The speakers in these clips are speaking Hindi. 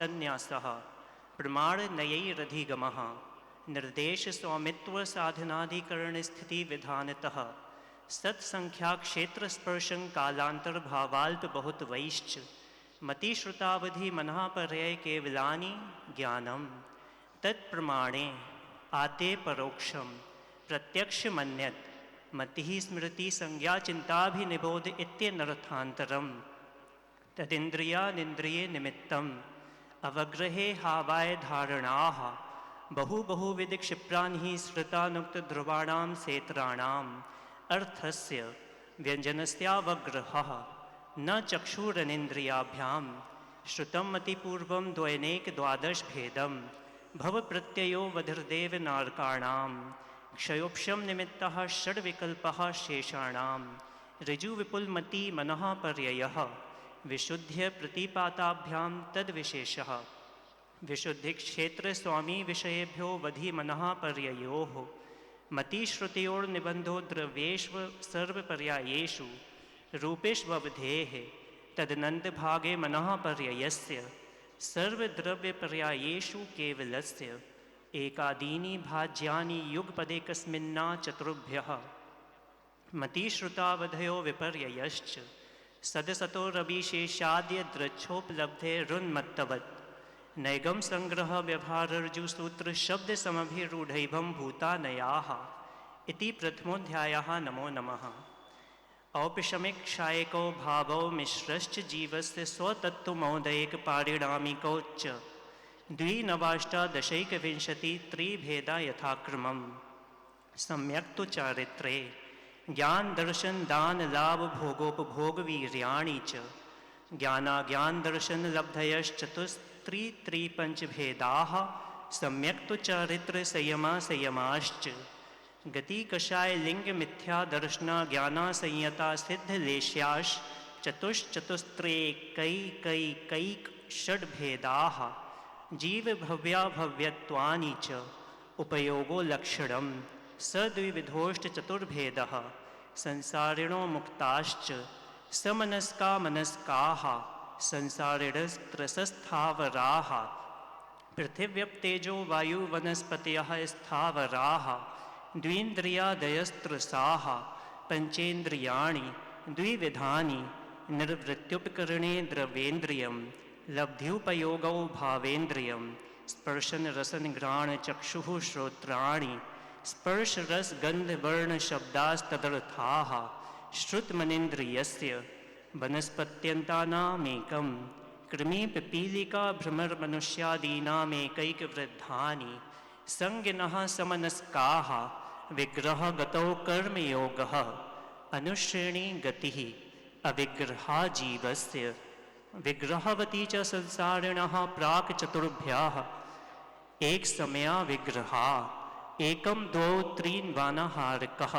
संन्यासः प्रमाणनयैरधिगमः निर्देश स्वामित्व साधनाधिकरण स्थिति विधानतः सत्संख्या क्षेत्र स्पर्शं कालांतर भावाल्प बहुत वैश्च मति श्रुतावधि मनः पर्यय केवलानि ज्ञानम तत्प्रमाणे आते परोक्षम प्रत्यक्ष मन्यत मति स्मृति संज्ञा चिंताभिनिबोध इत्यनर्थांतरम तदिंद्रियानिंद्रिये निमित्तम अवग्रहे हावाय धारणाः बहुविध क्षिप्राणि श्रुतानुक्त ध्रुवाणां सेत्राणाम् अर्थस्य व्यंजनस्यावग्रहः न चक्षुरनिंद्रियाभ्यां श्रुतं मतिपूर्वं द्वैनेक द्वादश भेदं भव प्रत्ययो वधिर्देव नारकाणां क्षयोक्षम निमित्तः षड्विकल्पः शेषाणां ऋजुविपुलमति मनः पर्ययः विशुद्ध्य प्रतिपाताभ्यां तद्विशेषः विशुद्धि क्षेत्र स्वामी विषयेभ्यो वधि मनः पर्ययोः मतिश्रुतियोर्निबंधो द्रव्येष्व सर्वपर्यायेषु रूपेष्ववधेः तदनन्तभागे मनः पर्ययस्य सर्वद्रव्यपर्यायेषु केवलस्य एकादीनि भाज्यानि युगपदे कस्मिन्ना चतुर्भ्यः मतिश्रुतावधयो विपर्ययश्च सदसतोरविशेषाद्य द्रच्छोपलब्धेरुन्मत्तवत् नैगम संग्रह व्यवहारर्जु सूत्र शब्द समभिरूढ़ैभं भूतानयाः इति प्रथमोऽध्यायः। नमो नमः। औपशमिक क्षायको भावो मिश्रश्च जीवस्य स्वतत्त्वमौदयिक पारिणामिको च द्विनवाष्टादशैकविंशति त्रिभेदा यथाक्रमम् सम्यक् तु चारित्रे ज्ञान दर्शन दान लाभ भोगोपभोग वीर्याणि च ज्ञानाज्ञान दर्शन लब्धयश्चतुस्त्रिपंचभेदाः सम्यक् तु चारित्र संयमा संयमाश्च गति कषाय लिंग मिथ्या दर्शना ज्ञाना संयता सिद्ध लेश्याश चतुश्चतुस्त्रेकैकैकैक षड्भेदाः जीव भव्या भव्यत्वानि च उपयोगो लक्षणं सद्विविधोष्ट चतुर्भेदः संसारिणो मुक्ताश्च समनस्का मनस्काः संसारिणस्त्रसस्थावराः पृथिव्यप्तेजो वायु वनस्पतयः स्थावराः द्विन्द्रियादयस्त्रसाः पंचेन्द्रियाणि द्विविधानि निर्वृत्युपकरणे द्रव्येन्द्रियं लब्ध्युपयोगौ भावेन्द्रियं स्पर्शन रसन घ्राण चक्षुः श्रोत्राणि स्पर्श रस गंध वर्ण शब्दास्तदर्थाः श्रुतमनेन्द्रियस्य वनस्पत्यन्तानामेकं कृमि पिपीलिका भ्रमर मनुष्यादीनामेकैकवृद्धानि संज्ञिनः समनस्काः विग्रह गतौ कर्मयोगः अनुश्रेणी गतिः अविग्रहा जीवस्य विग्रहवती च संसारिणः प्राक चतुर्भ्यः एक समया विग्रहा एकम द्वौ त्रीन् वानाहारकः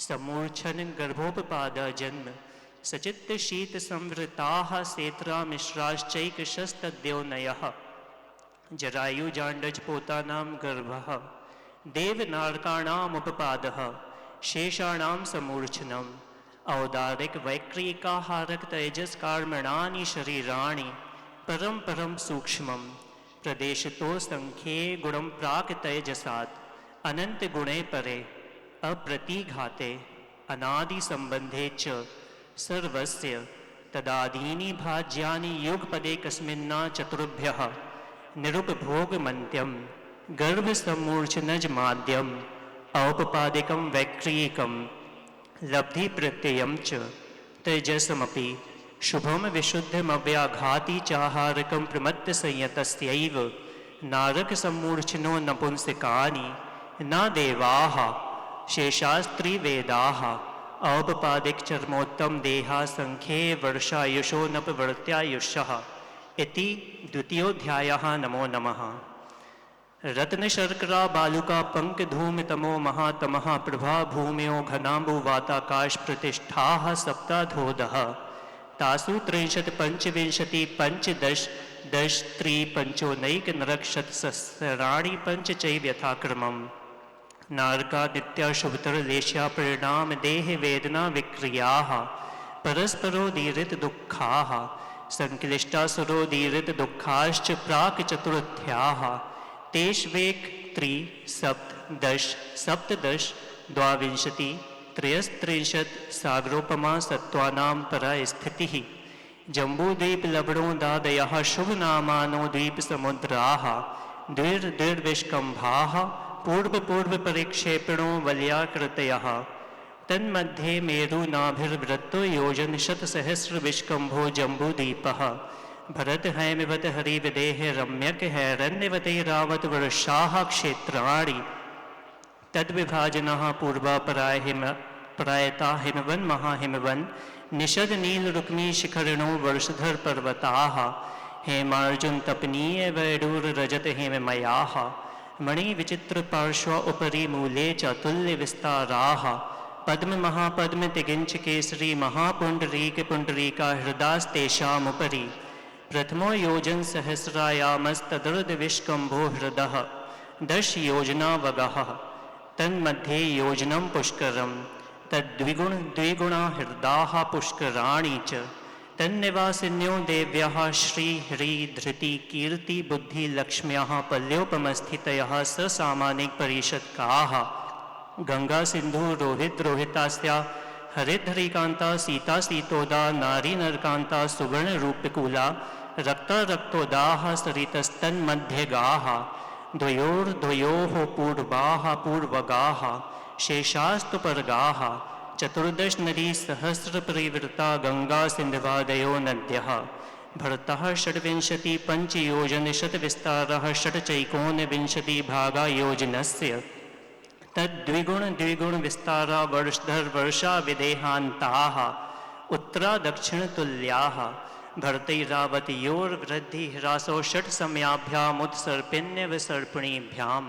समूर्छन गर्भोपपाद जन्म सचित्त शीत संवृताः सेत्रा मिश्राश्चैकशस्तद्योनयः जरायुजाण्डज पोतानां गर्भः देवनारकाणामुपपादः शेषाणां समूर्छनम् औदारिक वैक्रिकाहारक तेजस्कार्मणानि शरीराणि परम परम सूक्ष्मं प्रदेशतो संख्ये गुणं प्राक तेजसात् अनंत गुणे परे अप्रतिघाते अनादि संबंधे च सर्वस्य तदादीनि भाज्यानि युगपदे कस्मिन्ना चतुर्भ्यः निरुपभोगमन्त्यं गर्भसम्मूर्छनजमाद्यम् औपपादिकं वैक्रियकं लब्धि प्रत्ययं च तेजसमपि शुभम विशुद्धमव्याघाति चाहारकं प्रमत्त संयतस्यैव नारक सम्मूर्छनो नपुंसकानि न देवाः शेषास्त्रिवेदाः औपपादिक चर्मोत्तम देहा संख्ये वर्षायुषो नपवर्त्यायुषः इति द्वितीयोऽध्यायः। नमो नमः। रत्न शर्करा बालुका पंक धूम तमो महातमः प्रभा भूम्यो घनाम्बुवाताकाश प्रतिष्ठाः सप्ताधोदः तासु 63 पंचविंशति पंचदश दश त्रि पंचोनैक नरक्षत सहस्राणि पंच चैव यथाक्रमम् नारका नित्या शुभतर लेश्या परिणाम देह वेदना विक्रियाः परस्परोदीरित दुःखाः संक्लिष्टासुरोदीरितदुःखाश्च प्राक् चतुर्थ्याः तेष्वेक त्रि सप्त दश सप्तदश द्वाविंशति त्रयस्त्रिंशत् सागरोपमा सत्त्वानां परा स्थितिः जम्बूद्वीपलवणोदादयः शुभनामानो द्वीपसमुद्राः द्विर्विष्कम्भाः पूर्वपूर्वपरिक्षेपणो वलयाकृतयः तन्मध्ये मेरुनाभिर्वृत्तो योजनशतसहस्रविष्कम्भो जम्बूद्वीपः भरतहैमवत हरिविदेह रम्यकहैरण्यवतैरावत वर्षाः क्षेत्राणि तद्विभाजनः पूर्वापरायता हिमवन् महाहिमवन् निषदनीलरुक्मीशिखरिणो वर्षधर पर्वताः हेमार्जुनतपनीय वैडूर्यरजत हेममयाः मणिविचित्रपार्श्व उपरि मूले चातुल्यविस्ताराः पद्ममहापद्मतिगिञ्चकेसरी महापुण्डरीकपुण्डरीका हृदास्तेषामुपरि प्रथमो योजनसहस्रायामस्तदर्धविष्कम्भो हृदः 10 योजनावगः तन्मध्ये योजनं पुष्करं तद्विगुणा हृदाः पुष्कराणि च तन्निवासिन्यो देव्याः श्रीहरिधृतिकीर्तिबुद्धिलक्ष्म्याः पल्योपमस्थितयः ससामानिकपरिषत्काः गंगा सिंधु रोहित रोहितास्या हरिधरिकांता सीता सीतोदा नारी नरकांता सुवर्ण रूपकुला रक्ता रक्तोदाः सरितस्तन्मध्यगाः द्वयोर्द्वयोः पूर्वाः पूर्वगाः शेषास्तुपर्गाः 14 नदी सहस्रपरिवृता गंगा सिन्धवादयो नद्यः भरतः 26 पंचयोजनशतविस्तारः षट्चैकोनविंशति भागा योजनस्य तद्विगुण विस्तारा वर्षधर वर्षा विदेहान्ताः उत्तरा दक्षिण तुल्याः भरतैरावतयोर्वृद्धि ह्रासो षट् समयाभ्यामुत्सर्पिण्य विसर्पिणीभ्यां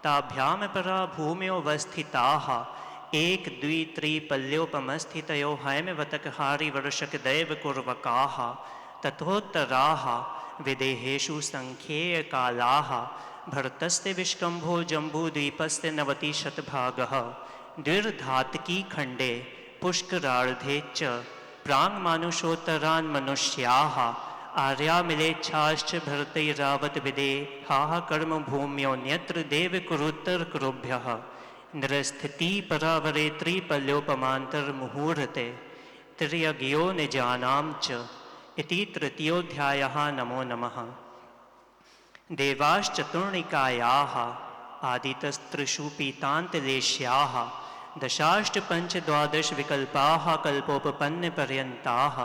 ताभ्यां परा भूम्योवस्थिताः एक द्वि त्रि पल्योपमस्थितयो हैमवतकहारिवर्षकदैवकुर्वकाः तथोत्तराः विदेहेषु संख्येयकालाः भरतस्य विष्कम्भो जम्बूद्वीपस्य 90 शतभागः द्विर्धातकी खण्डे पुष्करार्धे च प्राङ्मानुषोत्तरान् मनुष्याः आर्यामिलेच्छाश्च भरतैरावतविदेहाः कर्मभूम्योऽन्यत्र देवकुरुत्तरकुरुभ्यः नरस्थितिपरावरे त्रिपल्योपमान्तर्मुहूर्ते त्र्यज्ञो निजानां च इति तृतीयोऽध्यायः। नमो नमः। देवाश्चतुर्णिकायाः आदितस्त्रिषु पीतान्तलेश्याः दशाष्टपञ्चद्वादश विकल्पाः कल्पोपपन्नपर्यन्ताः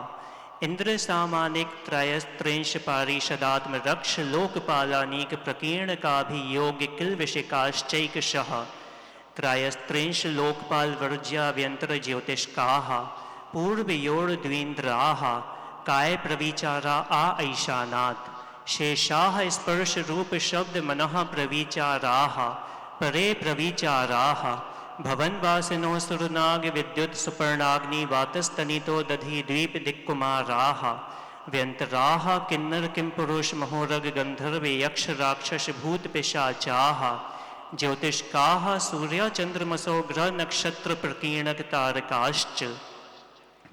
इन्द्रसामानिकत्रयस्त्रिंश पारिषदात्मरक्ष लोकपालानीक प्रकीर्णकाभियोग्य किल्विषिकाश्चैकशः त्रयस्त्रिंश लोकपालवर्ज्याभ्यन्तर ज्योतिष्काः पूर्वयोर्द्वीन्द्राः कायप्रविचारा ऐशानात् शेषाः स्पर्श रूप शब्द मनः प्रविचाराः परे प्रविचाराः भवनवासिनो सुरनाग विद्युत सुपर्णाग्नि वातस्तनितो दधि द्वीप दिक्कुमाराः व्यंतराः किन्नर किंपुरुष महोरग गंधर्व यक्ष राक्षस भूत पिशाचाः ज्योतिष्काः सूर्य चंद्रमसो ग्रह नक्षत्र प्रकीर्णक तारकाश्च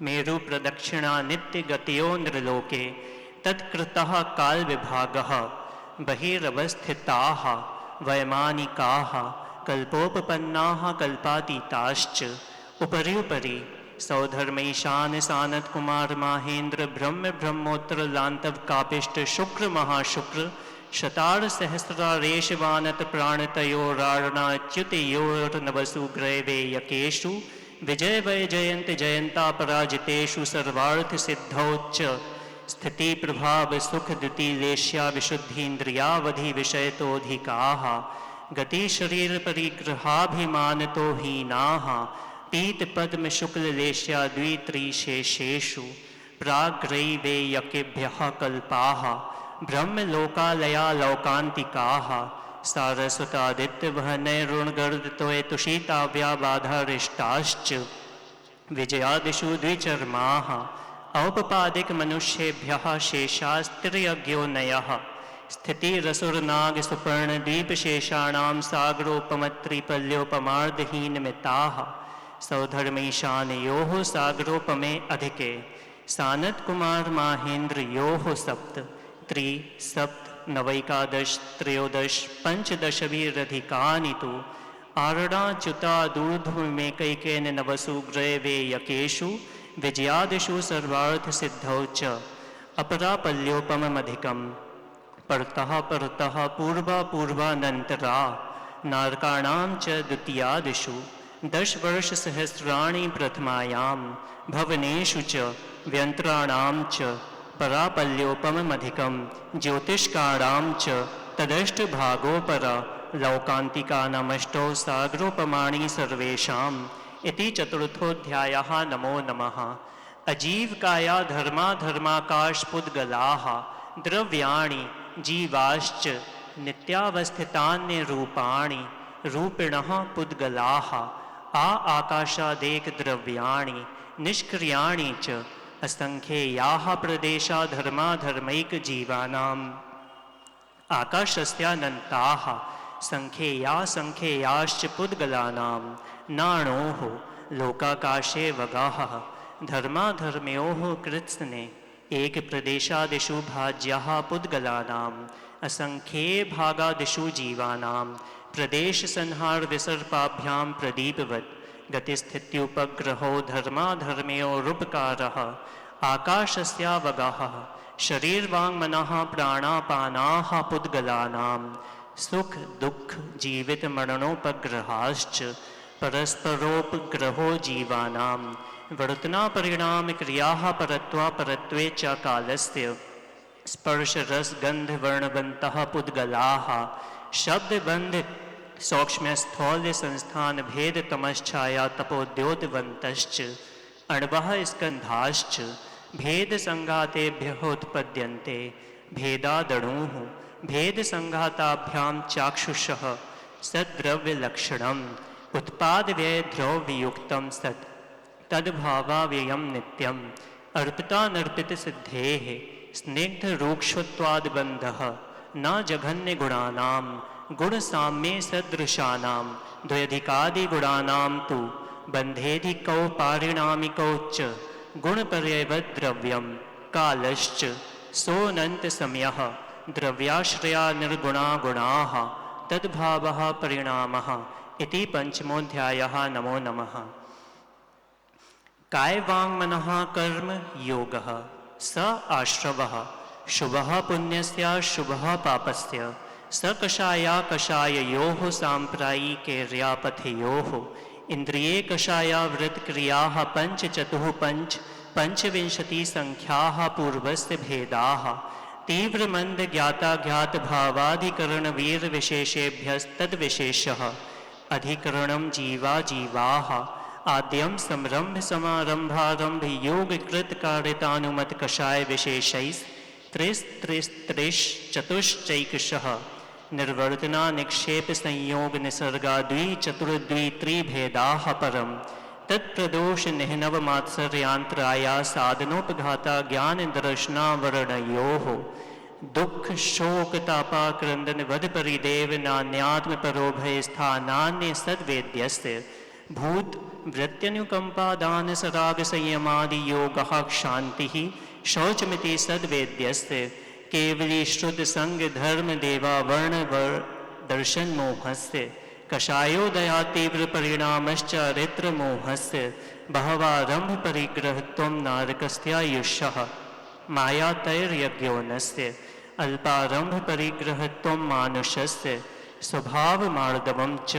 मेरु प्रदक्षिणा नित्य गतयो नृलोके तत्कृतः काल विभागः बहिरवस्थिताः वैमानिकाः कल्पोपपन्नाः कल्पातीताश्च उपरि उपरि सौधर्मैशान सानत कुमार माहेन्द्र ब्रह्म ब्रह्मोत्तर लांतव कापिष्ट शुक्र महाशुक्र शतार सहस्रारेश वानत प्राणतयोरार्णाच्युतयोर्नवसु ग्रैवे यकेषु विजय वै जयंत जयंता पराजितेषु सर्वार्थ सिद्धौच्च स्थिति प्रभाव सुख द्युति लेश्या विशुद्धीन्द्रियावधि विषयतोऽधिकाः गति शरीर परिग्रहाभिमानतो हीनाः पीत पद्म शुक्ल लेश्या द्वित्रिशेषेषु प्राग्रैवे यकेभ्यः कल्पाः ब्रह्मलोकालया लौकान्तिकाः सारस्वतादित्यवहनैरुणगर्दितोय तुषिताव्या बाधारिष्टाश्च विजयादिषु द्विचर्माः औपपादिक मनुष्येभ्यः शेषास्त्रियज्ञो नयः स्थितिरसुरनाग सुपर्ण दीपशेषाणां सागरोपमत्रिपल्योपमार्धहीनमिताः सौधर्मैशानयोः सागरोपमे अधिके सानत कुमार माहेंद्र योः सप्त त्रि सप्त नवैकादश त्रयोदश पंचदशभिरधिकानि तु आरणाच्युता दूर्ध्वमेकैकेन नवसु ग्रैवे यकेषु विजयादिषु सर्वार्थसिद्धौ च अपरापल्योपममधिकम् परतः परतः पूर्वापूर्वानन्तरा नारकाणां च द्वितीयादिषु 10 वर्षसहस्राणि प्रथमायां भवनेषु च व्यन्तराणां च परापल्योपममधिकं ज्योतिष्काणां च तदष्टभागोपरा लौकान्तिकानामष्टौ सागरोपमाणि सर्वेषाम् इति चतुर्थोऽध्यायः। नमो नमः। अजीवकाया धर्माधर्माकाशपुद्गलाः द्रव्याणि जीवाश्च नित्यावस्थितान्यरूपाणि रूपिणः पुद्गलाः आकाशादेकद्रव्याणि निष्क्रियाणि च असंख्येयाः प्रदेशा धर्माधर्मैकजीवानाम् आकाशस्यानन्ताः संख्येयाश्च पुद्गलानां नाणोः लोकाकाशे वगाः धर्माधर्मयोः कृत्स्ने एकप्रदेशादिषु भाज्याः पुद्गलानाम् असंख्येभागादिषु जीवानां प्रदेशसंहारविसर्पाभ्यां प्रदीपवत् गतिस्थित्युपग्रहो धर्माधर्मयोरुपकारः आकाशस्यावगाः शरीरवाङ्मनः प्राणापानाः पुद्गलानां सुख दुःख जीवितमरणोपग्रहाश्च परस्परोपग्रहो जीवानां वर्तनापरिणामक्रियाः परत्वे च कालस्य स्पर्शरसगन्धवर्णवन्तः पुद्गलाः शब्दबन्ध सौक्ष्म्यस्थौल्यसंस्थानभेदतमश्छाया तपोद्योतवन्तश्च अण्वः स्कन्धाश्च भेदसङ्घातेभ्यः उत्पद्यन्ते भेदादणुः भेदसङ्घाताभ्यां चाक्षुषः सद्द्रव्यलक्षणम् उत्पादव्ययद्रव्ययुक्तं सत् तद्भावाव्ययं नित्यम् अर्पितानर्पितसिद्धेः स्निग्धरूक्ष्वत्वाद्बन्धः न जघन्यगुणानां गुणसाम्ये सदृशानां द्वयधिकादिगुणानां तु बन्धेधिकौ पारिणामिकौ च गुणपर्यवद्द्रव्यं कालश्च सोऽनन्तसमयः द्रव्याश्रया निर्गुणा गुणाः तद्भावः परिणामः इति पंचमोऽध्यायः। नमो नमः। कायवाङ्मनः कर्म योगः स आश्रवः शुभः पुण्यस्य शुभः पापस्य स कषाया कषाययोः साम्प्रायिकैर्यापथयोः इन्द्रिये कषाया वृत्तक्रियाः पंचविंशतिसङ्ख्याः पूर्वस्य भेदाः तीव्रमन्दज्ञाताज्ञातभावाधिकरणवीरविशेषेभ्यस्तद्विशेषः अधिकरणं जीवाः आद्यं सम्रम्भ समारंभारंभ योगकृतकारितानुमतकषायविशेषैस्त्रिश्चतुश्चैकशः निर्वर्तना निक्षेप संयोग निसर्गा द्विचतुर्द्वित्रिभेदाः परं तत्प्रदोष निहनवमात्सर्यांतराया साधनोपघाता ज्ञानदर्शनावरणयोः दुख शोक तापाक्रंदन वध परिदेव नान्यात्म परोभयस्थानान्य सद्वेद्यस्य भूत वृत्त्यनुकंपादान सराग संयमादि योगः क्षान्तिः शौचमिति सद्वेद्यस्य केवली श्रुत संग धर्म देवा वर्ण दर्शन मोहस्य कषायोदया तीव्र परिणामश्चारित्र मोहस्य बहवारंभ परिग्रहत्वं नारकस्यायुष्यः मायातैर्यज्ञोनस्य अल्पारंभ परिग्रहत्वं मानुषस्य स्वभावमार्दवं च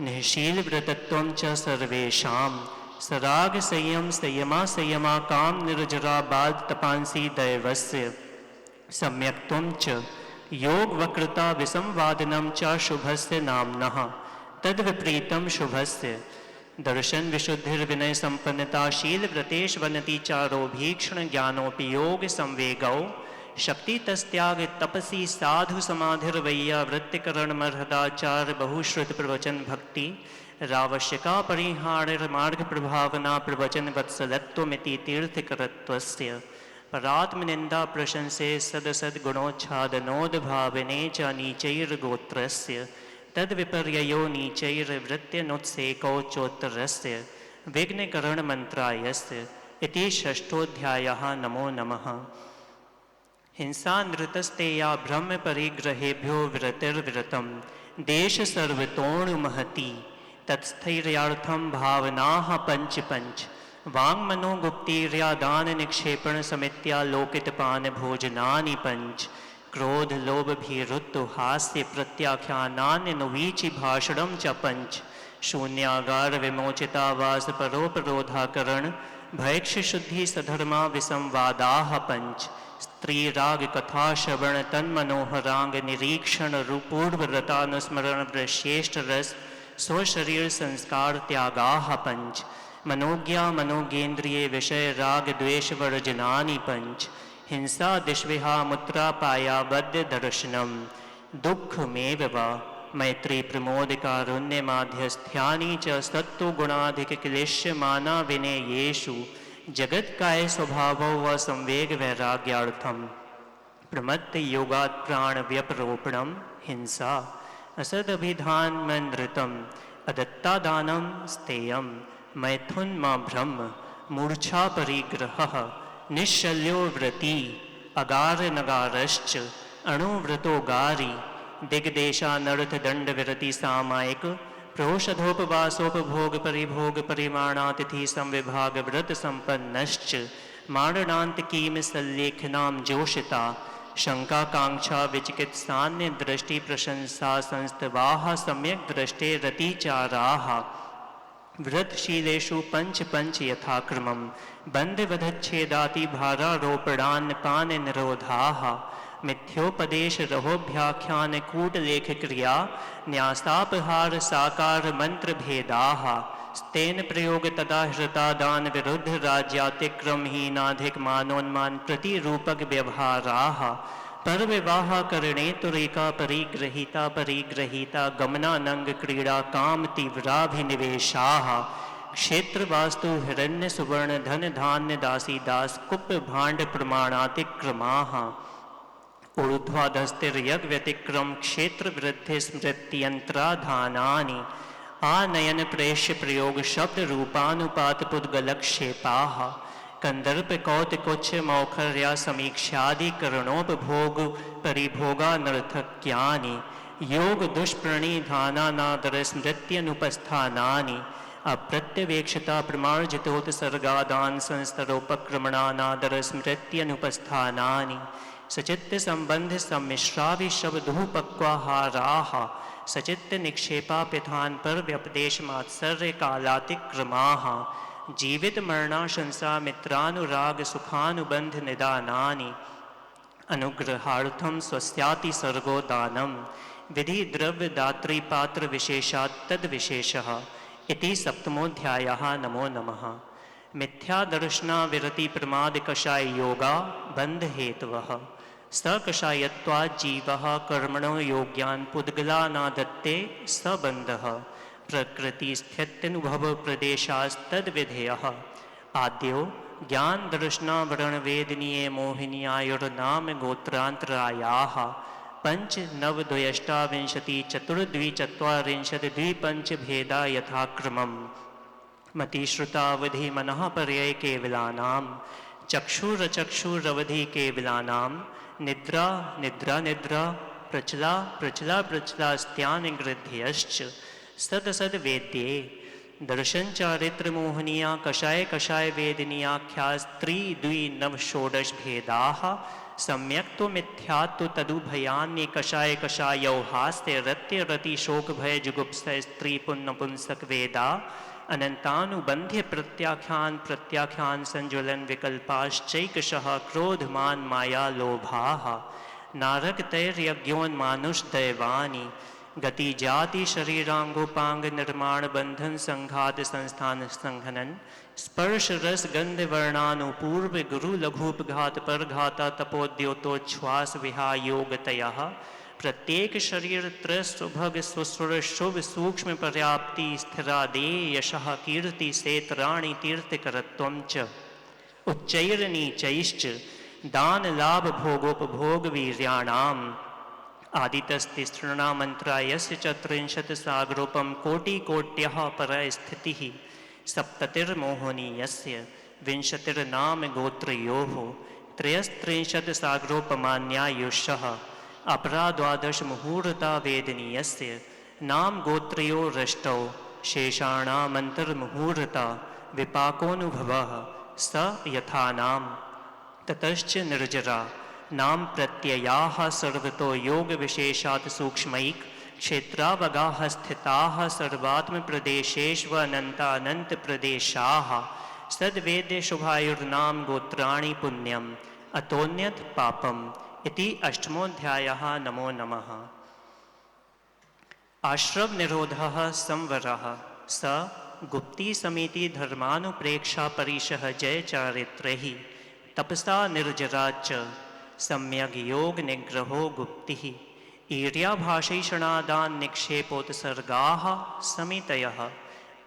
निःशीलव्रतत्वं च सर्वेषां सराग संयमा काम निर्जरा बाध तपांसी दैवस्य सम्यक्त्वं च योग वक्रता विसंवादनं च शुभस्य नाम्नः तद्विपरीतं शुभस्य दर्शन विशुद्धिर्विनय संपन्नता शील व्रतेश वनति चारो भीक्षण ज्ञानोपयोग संवेगौ शक्ति तस्त्याग तपसी साधु समाधिर्वैया वृत्तिकरण मर्हदाचार बहुश्रुत प्रवचन भक्ति रावश्यका परिहार मार्ग प्रभावना प्रवचन वत्सलत्वमिति तीर्थकरत्वस्य परात्मनिंदा प्रशंसे सदसद्गुणोच्छादनोद भावने च नीचैर्गोत्रस्य तद्विपर्ययो नीचैर्वृत्त्यनुत्सेकौ चोत्तरस्य विघ्नकरणमन्त्रायस्य इति षष्ठोऽध्यायः। नमो नमः। हिंसा नृतस्ते या ब्रह्म परिग्रहेभ्यो विरतिर्विरतं देश सर्वतोणुमहति तत्स्थैर्यार्थं भावनाः पंच पंच वाङ्मनोगुप्तिर्या दान निक्षेपण समित्या लोकितपान भोजनानि पंच क्रोध लोभ भीरुत्तु हास्य प्रत्याख्यानानि नुवीचि भाषणं च पंच शून्यागार विमोचिता वास परोपरोधाकरण भैक्ष शुद्धि सधर्मा विसंवादाः पंच स्त्री राग कथा श्रवण तन्मनोहरांग निरीक्षण पूर्वव्रतानुस्मरण श्रेष्ठ रस स्वशरीर संस्कार त्यागाः पंच मनोज्ञा मनोगेन्द्रिये विषय राग द्वेष वर्जनानि पंच हिंसा दिश्विहा मुत्रा पाया बद्ध दर्शनम दुःखमेव वा मैत्री प्रमोद कारुण्य माध्यस्थ्यानि च सत्तु गुणाधिक क्लेश्य माना विनेयेषु जगत काय स्वभावो व संवेग वैराग्यार्थम प्रमत्त योगात् प्राण व्यपरोपणम हिंसा असदभिधान मंद्रितम अदत्तादानम स्तेयम मैथुन मा ब्रह्म मूर्छा परिग्रह निश्शल्यो व्रती अगार नगारश्च अणुव्रतो गारी दिग्देशानर्थ दंड विरति सामायिक प्रोषधोपवासोपभोग परिभोग परिमाणातिथि संविभाग व्रत संपन्नश्च मारणांत कीम सल्लेखनाम जोषिता शंकाकांक्षा विचिकित्सान्य दृष्टि प्रशंसा संस्तवाः सम्यक दृष्टे रतिचाराः व्रतशीलेषु पंच पंच यथाक्रमं बंधवधच्छेदाति भारारोपणान् पान निरोधाः मिथ्योपदेश रहोभ्याख्यान कूटलेख क्रिया न्यासापहार साकार मंत्र भेदाः स्तेन प्रयोग तदा हृतादान विरुद्ध राज्यातिक्रमहीनाधिक मानोन्मान प्रतिरूपक व्यवहाराः पर विवाह करणे तुरेका परिग्रहीता गमनानंग क्रीड़ा काम तीव्राभिनिवेशाः क्षेत्र वास्तु हिरण्य सुवर्ण धन धान्य दासी दास कुप भांड प्रमाणातिक्रमाः ऊर्ध्वाधस्तिर्यज्ञ व्यतिक्रम क्षेत्र वृद्धि स्मृत्यंत्राधानानि आनयन प्रेष्य प्रयोग शब्द रूपानुपात पुद्गलक्षेपाः कंदर्प कौतिकोच्च मौखर्या समीक्षादिकरणोपभोग परिभोगानर्थक्यानि योग दुष्प्रणिधानानादर स्मृत्यनुपस्थानानि अप्रत्यवेक्षता प्रमार्जितोत्सर्गादान संस्तरोपक्रमणानादर स्मृत्यनुपस्थानानि सचित्त संबंध सम्मिश्राभिशब्दोपक्वाहाराः सचित्त निक्षेपा पिधान पर व्यपदेश मात्सर्य कालातिक्रमाः जीवित मरणाशंसा मित्रानुराग सुखानुबंध निदानानि अनुग्रहार्थम स्वस्याति सर्गो दानम विधि द्रव्य दात्री पात्र विशेषात् तद विशेषः इति सप्तमोऽध्यायः। नमो नमः। मिथ्या दर्शना विरति प्रमाद कषाय योगा बंध हेतवः सकषायत्वात् जीवः कर्मणो योग्यान् पुद्गलानादत्ते सबन्धः प्रकृति स्थित्यनुभव प्रदेशास्तद्विधेयः आद्यो ज्ञान दर्शनावरण वेदनीय मोहिन्यायुर्नाम गोत्रांतरायाः पंच नव द्वयष्टाविंशति चतुर्द्विचत्वारिंशत् द्विपंच भेदा यथाक्रमम् मतिश्रुतावधि मनः पर्यय केवलानां चक्षुरचक्षुरवधि केवलानां निद्रा निद्रा निद्रा प्रचला प्रचला प्रचलास्त्यानि गृध्यश्च सदसद वेद्ये दर्शन चारित्र मोहनीया कषाय कषाय वेदनीयाख्या स्त्री द्वि नव षोडश भेदाः सम्यक् तो मिथ्यात्व तदुभयान्य कषाय कषायौ हास्य रत्य रति शोक भय जुगुप्सय स्त्री पुण्य पुंसक वेदा अनंतानुबंध्य प्रत्याख्यान प्रत्याख्यान संज्वलन विकल्पाश्चैकशः क्रोधमान माया लोभाः नारक तैर्यज्ञोन्मानुष दैवानि गति जाति शरीरांगोपांग निर्माण बंधन संघात संस्थान संघनन स्पर्श रस गंध वर्णानुपूर्व गुरु लघुपघात पर घाता तपोद्योतोच्छ्वास विहायोगतयः प्रत्येक शरीर त्रस्वभग स्वस्वर शुभ सूक्ष्म पर्याप्ति स्थिरादेय यशः कीर्ति सेतराणि तीर्थकरत्वं च उच्चैर्नीचैश्च दान लाभ भोगोपभोग वीर्याणाम् आदितस्तिसृणामन्त्रायस्य चत्रिंशत् सागरोपम कोटिकोट्यः परस्थितिः सप्ततिर्मोहनीयस्य विंशतिर्नाम गोत्रयोः त्रयस्त्रिंशत् सागरोपमान्यायुषः अपरा द्वादश मुहूर्ता वेदनीयस्य नाम गोत्रयोरष्टौ शेषाणामन्तर्मुहूर्ता विपाकोऽनुभवः स यथा नाम ततश्च निर्जरा नाम प्रत्ययाः सर्वतो योगविशेषात् सूक्ष्मैक क्षेत्रावगाः स्थिताः सर्वात्मप्रदेशेष्वनन्तानन्तप्रदेशाः सद्वेद्य शुभायुर्नाम गोत्राणि पुण्यम् अतोन्यत् पापम् इति अष्टमोऽध्यायः। नमो नमः। आश्रव निरोधः संवरः स गुप्ती समिति धर्मानुप्रेक्षा परिशः जय चारित्रैः तपसा निर्जरा च सम्यग् योग निग्रहो गुप्तिः ईर्याभाषैषणादान् निक्षेपोत्सर्गाः समितयः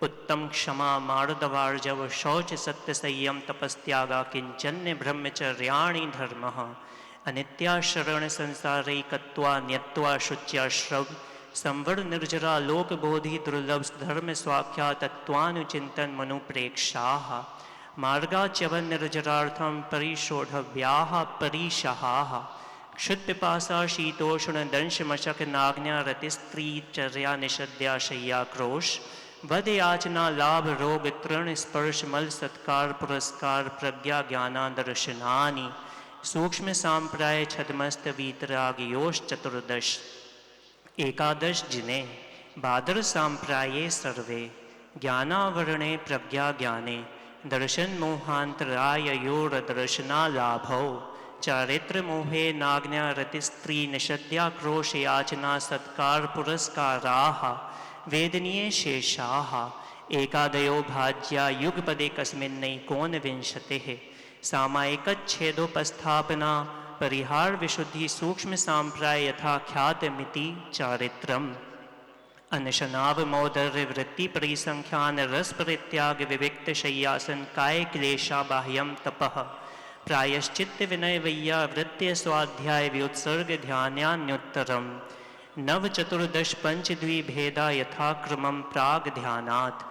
उत्तम क्षमा मार्दवार्जव शौच सत्य संयम तपस्त्यागा किंचन्य ब्रह्मचर्याणि धर्मः अनित्या शरण संसारैकत्वा न्यत्वा शुच्याश्रव संवर निर्जरा लोकबोधि दुर्लभ धर्म स्वाख्या तत्वानुचिंतन मनुप्रेक्षाः मार्गाच्यवन निर्जरार्थं परिशोढव्याः परिशहाः क्षुत्पिपासा शीतोष्ण दंशमशक नाग्न्या रतिस्त्री चर्या निषद्या शय्याक्रोश वध याचना लाभ रोग तृण स्पर्श मल सत्कार पुरस्कार प्रज्ञा ज्ञानादर्शनानि सूक्ष्म सांप्राय छदमस्त वीतरागयोश चतुर्दश एकादश जिने बादर सांप्राये सर्वे ज्ञानावरणे प्रज्ञा ज्ञाने दर्शन मोहांतराययोर दर्शनालाभौ चारित्र मोहे नाग्न्या रतिस्त्री निषद्याक्रोश याचना सत्कार पुरस्काराः वेदनीय शेषाः एकादयो भाज्या युगपदे कस्मिन्नैकोनविंशतिः सामायिकच्छेदोपस्थापना परिहार विशुद्धि सूक्ष्म सांप्राय यथाख्यातमिति चारित्रम् अनशनावमौदर्य वृत्ति परिसंख्यान रस परित्याग विविक्त शय्यासन काय क्लेशा बाह्यम तपः प्रायश्चित्त विनय वैया वृत्य स्वाध्याय व्युत्सर्ग ध्यान्यान्युत्तरम् नव चतुर्दश पंचद्विभेदा यथाक्रमं प्राग ध्यानात्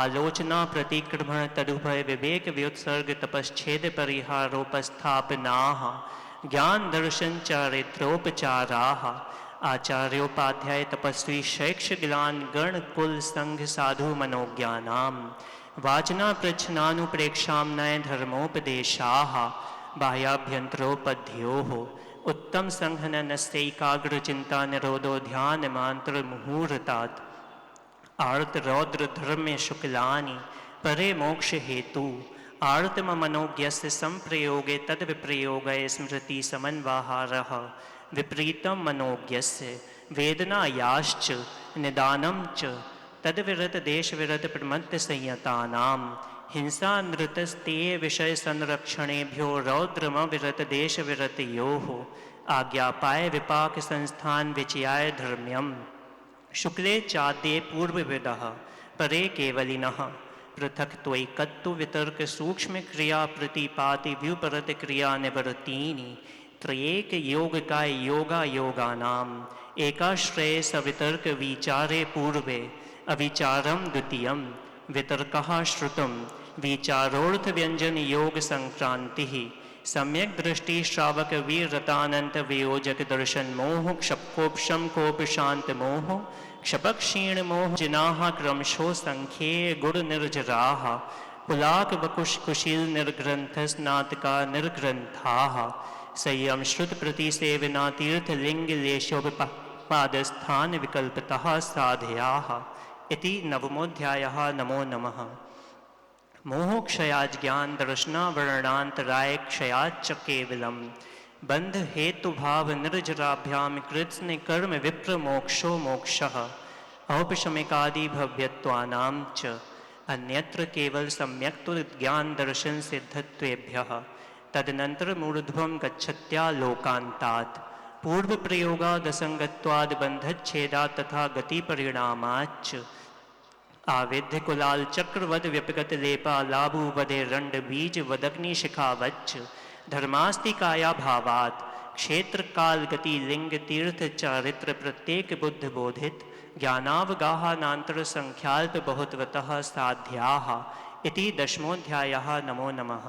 आलोचना प्रतिक्रमण तदुभय विवेक व्युत्सर्ग तपश्छेद परिहारोपस्थापनाः ज्ञान दर्शन चारित्रोपचाराः आचार्योपाध्याय तपस्वी शैक्षगिलान गण कुल संघ साधु मनोज्ञानाम् वाचना प्रच्छनानुप्रेक्षाम्नाय धर्मोपदेशाः बाह्याभ्यन्तरोपध्योः उत्तम संघननस्यैकाग्र चिंता निरोधो ध्यान मांत्र मुहूर्तात् आर्त रौद्र धर्म्य शुक्लानि परे मोक्ष हेतु आर्तम मनोज्ञस्य संप्रयोगे तद विप्रयोगे स्मृति समन्वाहारः विपरीतम मनोज्ञस्य वेदनायाश्च निदानं च तद्विरत देश विरत प्रमत्त संयतानां हिंसा नृतस्तेय विषय संरक्षणेभ्यो रौद्रम विरत देश विरतयोः आज्ञापाय विपाक संस्थान विचयाय धर्म्यम् शुक्ले चाद्ये पूर्वविदः परे केवलिनः पृथक त्वैकत्व वितर्क सूक्ष्म क्रिया प्रतिपाति व्युपरत क्रिया निवर्तीनि त्रयेक योगकाय योगा योगानाम् एकाश्रये सवितर्क विचारे पूर्वे अविचारम द्वितीयम् वितर्कः श्रुतं विचारोर्थ व्यंजन योग संक्रांति सम्यक दृष्टि श्रावक वीरतानंत वियोजक दर्शन मोह क्षपकोपशम कोप शांत मोह क्षपक क्षीण मोह जिनाः क्रमशो संख्ये गुण निर्जराः पुलाक वकुश कुशील निर्ग्रंथ स्नातका निर्ग्रंथाः संयम श्रुत प्रतिसेवना तीर्थलिंग लेशोपादस्थान विकल्पतः साधयाः इति नवमोऽध्यायः। नमो नमः। मोहक्षयाज्ञान दर्शनावरणान्तराय क्षयाच्च केवलम् बंध हेतु भाव निर्जराभ्याम कृत्स्न कर्म विप्र मोक्षो मोक्षः औपशमिकादि भव्यत्वानां च अन्यत्र केवल सम्यक् तु ज्ञान दर्शन सिद्धत्वेभ्यः तदनंतर मूर्ध्वं गच्छत्या लोकान्तात् पूर्व प्रयोगादसंगत्वाद् बंधच्छेदात् तथा गति परिणामाच्च आविध्य कुलाल चक्रवद व्यपगत लेपा लाभु वदे रंड बीज वदग्नि शिखावच्च धर्मास्तिकाया भावात् क्षेत्र काल गति लिंग तीर्थ चारित्र प्रत्येक बुद्ध बोधित ज्ञानावगाहानांतर संख्याल्प बहुतवतः साध्याः इति दशमोऽध्यायः। नमो नमः।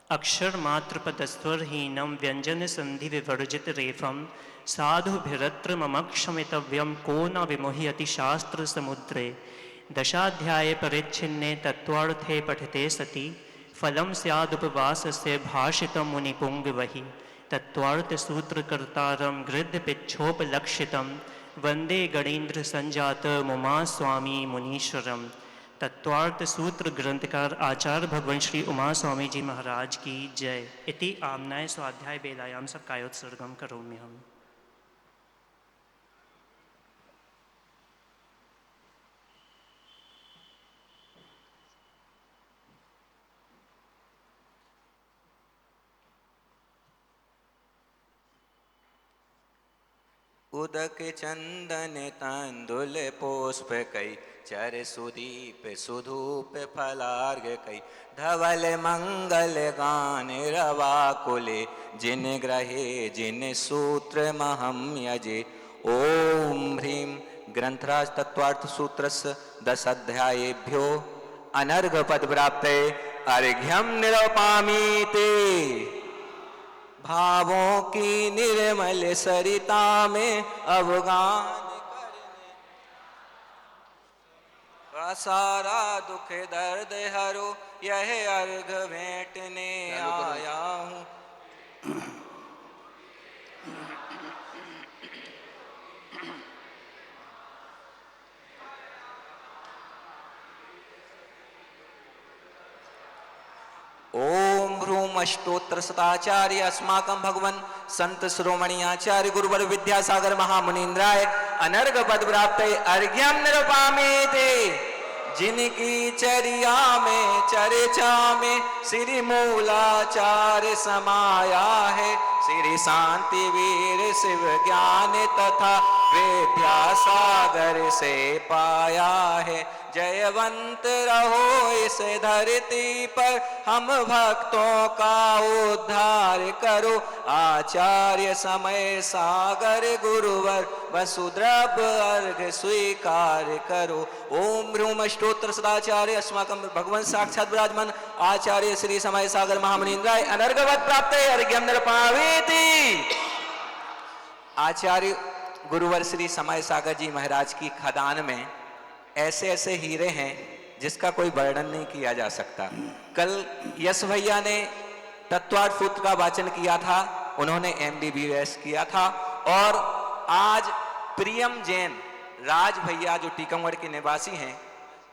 अक्षरमात्रपदस्वरहीनं व्यञ्जनसन्धिविवर्जितरेफं साधुभिरत्र मम क्षमितव्यं को न विमुह्यति शास्त्रसमुद्रे। दशाध्याये परिच्छिन्ने तत्त्वार्थे पठिते सति फलं स्यादुपवासस्य भाषितं मुनिपुङ्गवैः। तत्त्वार्थसूत्रकर्तारं गृध्रपिच्छोपलक्षितं वन्दे गणेन्द्रसञ्जातमुमा स्वामी मुनीश्वरम्। तत्त्वार्थ सूत्र ग्रंथकार आचार्य भगवान श्री उमा स्वामी जी महाराज की जय। इति आम्नाय स्वाध्याय बेलायां सकायोत्सर्गं करोम्यहम्। उदक चंदन तांदुल पुष्प कई चर सुदीप सुधूप फलार्घ कई धवल मंगल गान रवा कुले जिन ग्रहे जिन सूत्र महम यजे। ओम ह्रीं ग्रंथराज तत्त्वार्थ सूत्रस्य 10 अध्यायेभ्यो अनर्घ पद प्राप्ते अर्घ्यम निरूपामीति। भावों की निर्मल सरिता में अवगान करने का सारा दुख दर्द हरो यह अर्घ भेंटने आया हूँ। ओम भ्रूम अष्टोत्तर शताचार्य अस्माकं भगवन् संत शिरोमणि आचार्य गुरुवर विद्यासागर महामुनीन्द्राय अनर्घ पद प्राप्त अर्घ्यम निरूपामीति। जिनकी चर्या में चर्चा में श्री मूलाचार्य समाया है। श्री शांति वीर शिव ज्ञान तथा विद्यासागर से पाया है। जयवंत रहो इस धरती पर हम भक्तों का उद्धार करो। आचार्य समय सागर गुरुवर वसुद्रव अर्घ स्वीकार करो। ओम ह्रूम अष्टोत्तर सदाचार्य अस्माकं भगवान साक्षात् विराजमान आचार्य श्री समय सागर महामुनीन्द्राय अनर्घवत प्राप्त अर्घ्यम निरूपामीति। आचार्य गुरुवर श्री समय सागर जी महाराज की खदान में ऐसे ऐसे हीरे हैं जिसका कोई वर्णन नहीं किया जा सकता। कल यश भैया ने तत्त्वार्थ सूत्र का वाचन किया था, उन्होंने MBBS किया था। और आज प्रियम जैन राज भैया जो टीकमगढ़ के निवासी हैं,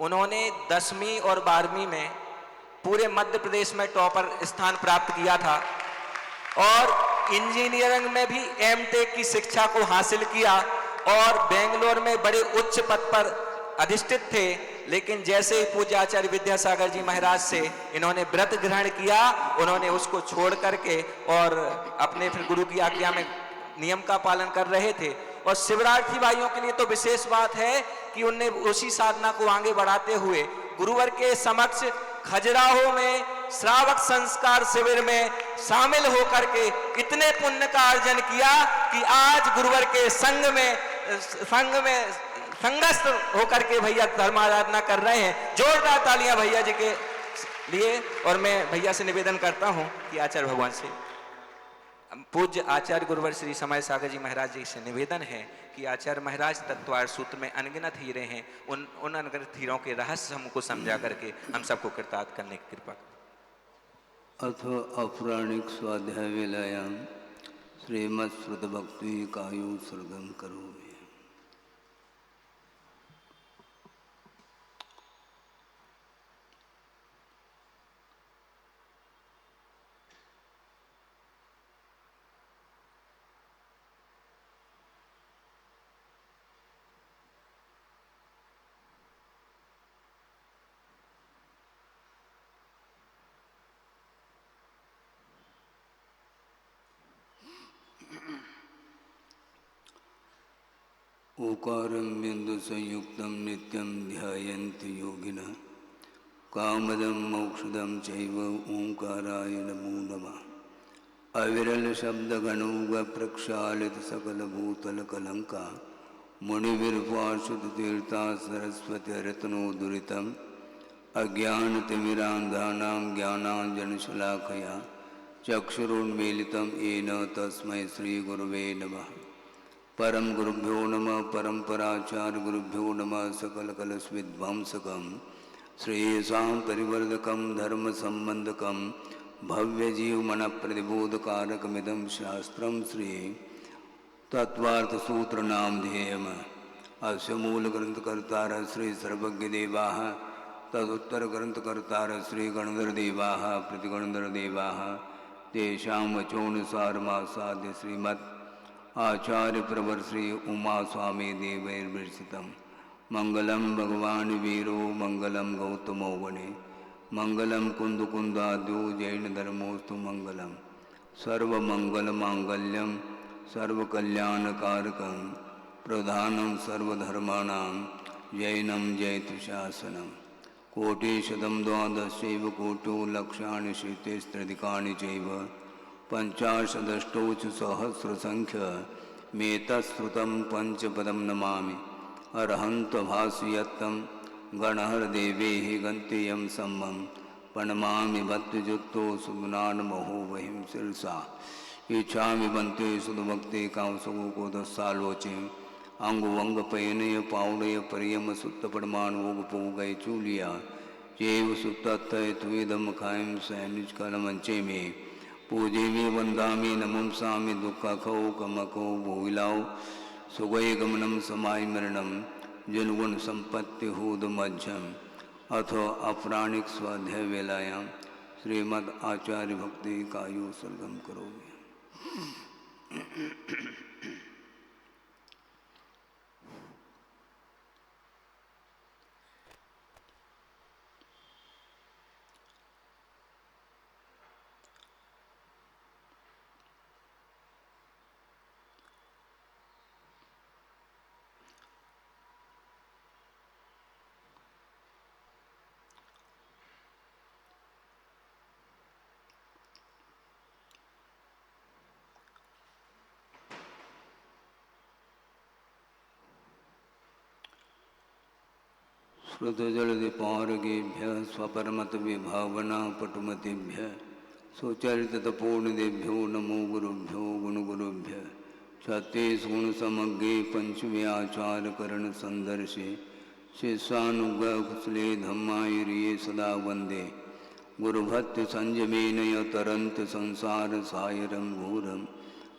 उन्होंने 10वीं और 12वीं में पूरे मध्य प्रदेश में टॉपर स्थान प्राप्त किया था और इंजीनियरिंग में भी M.Tech की शिक्षा को हासिल किया और बेंगलोर में बड़े उच्च पद पर अधिष्ठित थे। लेकिन जैसे ही पूज्य आचार्य विद्यासागर जी महाराज से इन्होंने व्रत ग्रहण किया, उन्होंने उसको छोड़ करके और अपने फिर गुरु की आज्ञा में नियम का पालन कर रहे थे। और शिवरार्थी भाइयों के लिए तो विशेष बात है कि उनने उसी साधना को आगे बढ़ाते हुए गुरुवर के समक्ष खजुराहो में श्रावक संस्कार शिविर में शामिल होकर के इतने पुण्य का अर्जन किया कि आज गुरुवर के संग में संगस्त होकर के भैया धर्माराधना कर रहे हैं। जोरदार तालियां भैया जी के लिए। और मैं भैया से निवेदन करता हूं कि आचार्य भगवान से, पूज्य आचार्य गुरुवर श्री समय सागर जी महाराज जी से निवेदन है कि आचार्य महाराज तत्त्वार्थ सूत्र में अनगिनत हीरे हैं, उन अनगिनत हीरों के रहस्य हमको समझा करके हम सबको कृतार्थ करने की कृपा करें। अथ अपराणिक स्वाध्याय वेलायां श्रीमत्स्मृत भक्ति कायोत्सर्गं करोमि। ओकारं बिंदु संयुक्तं नित्यं ध्यायन्ति योगिनः कामदं मोक्षदं चैव ओंकाराय नमो नमः। अविरल शब्द गणोग प्रक्षालित सकल भूतल कलंका मुनिविर्वासुद तीर्था सरस्वती रत्नोदुरितं अज्ञानतिमिरान्धानां ज्ञानाञ्जनशलाकया चक्षुरुन्मीलितं येन तस्मै श्रीगुरुवे नमः। परम गुरुभ्यो नमः। परम्पराचार्य गुरुभ्यो नमः। सकलकलशविध्वंसकं श्रेयसां परिवर्धकं धर्मसम्बन्धकं भव्यजीवमनप्रतिबोधकारकमिदं शास्त्रं श्री तत्त्वार्थसूत्रनामधेयम्। अस्य मूलग्रन्थकर्तारः श्री सर्वज्ञदेवाः, तदुत्तरग्रन्थकर्तारः श्री गणधरदेवाः, प्रतिगणधरदेवाः। तेषां वचोनुसारमासाद्य श्रीमद् आचार्यप्रवर श्री उमा स्वामी देवैर्विरचितं मंगलम भगवान वीरो मंगलम गौतमो वने मंगलम कुंदकुंदाद्यो जैन धर्मोस्तु मंगलम सर्वमंगलमांगल्यम सर्वकल्याणकारकं प्रधानं सर्वधर्माणां जैनम जयतु शासनम। कोटिशतं द्वादशैव कोटो लक्षाणि शीतेस्त्रिधिकानि चैव पंचाशदष्टोच सहस्रसंख्य मेतश्रुतं पंचपदं नमामि। अर्हन्त भास्यत्तं गणहरदेवेः गन्तेयं सम्मं प्रणमामि भक्तियुक्तो सुगुणान्महो वहिं शिरसा। इच्छामि बन्ते सुधभक्ते कांसगोकोदस्सालोचे अंगवंगपयनय पावनय परियम सुत्तपरमाणुगपोगय चूलिया चैव सुत्तत्तय त्वेदं खायं सैनिजकलमंचे में पूजे में वंदामि नमंसामि दुःखखौ कमखौ भोविलाओ सुगय गमनम समाय मरणम जनगुण संपत्ति हूद मध्यम। अथो अपराणिक स्वाध्याय वेलायाम श्रीमद् आचार्य भक्ति कायो सर्गम करोगे। श्रुतजलदिपारगेभ्य स्वपरमत विभावना पटुमतेभ्य सुचरितपूर्णदेभ्यो नमो गुरुभ्यो गुणगुरुभ्य। छत्तीस गुण समग्रे पंचव्याचारकरण संदर्शे शिष्यानुग्रहकुशले धम्मायिरिये सदा वंदे। गुरुभक्ति संयमेन तरंत संसार सायरं घोरं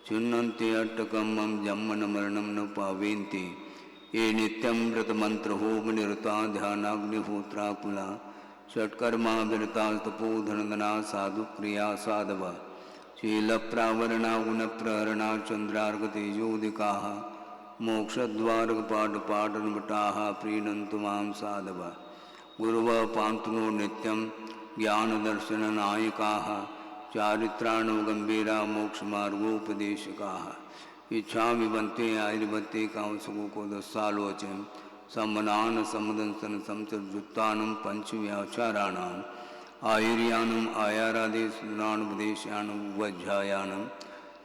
चिन्नन्ति अट्टकमं जन्मन मरणं न पावेन्ति। ये नित्यं व्रतमंत्रहोम निरता ध्यानाग्निहोत्राकुला षट्कर्मा विरता तपोधनदना साधु क्रिया साधव शीलप्रावरणा गुणप्रहरणा चंद्रार्गतेजोदिकाः मोक्षद्वारकपाटपाटनभटाः प्रीणन्तु मां साधव। गुरुवः पान्तुनो नित्यं ज्ञानदर्शननायकाः चारित्राणवगम्भीरा मोक्षमार्गोपदेशकाः। इच्छामि बन्ते आयुर्बते कांसगोकोदस्सालोचन सम्मनान समदंसन समचर्जुत्तानं पंचव्याचाराणाम् आयुर्यानम् आयारादेशुनानुपदेशानं वज्झायानं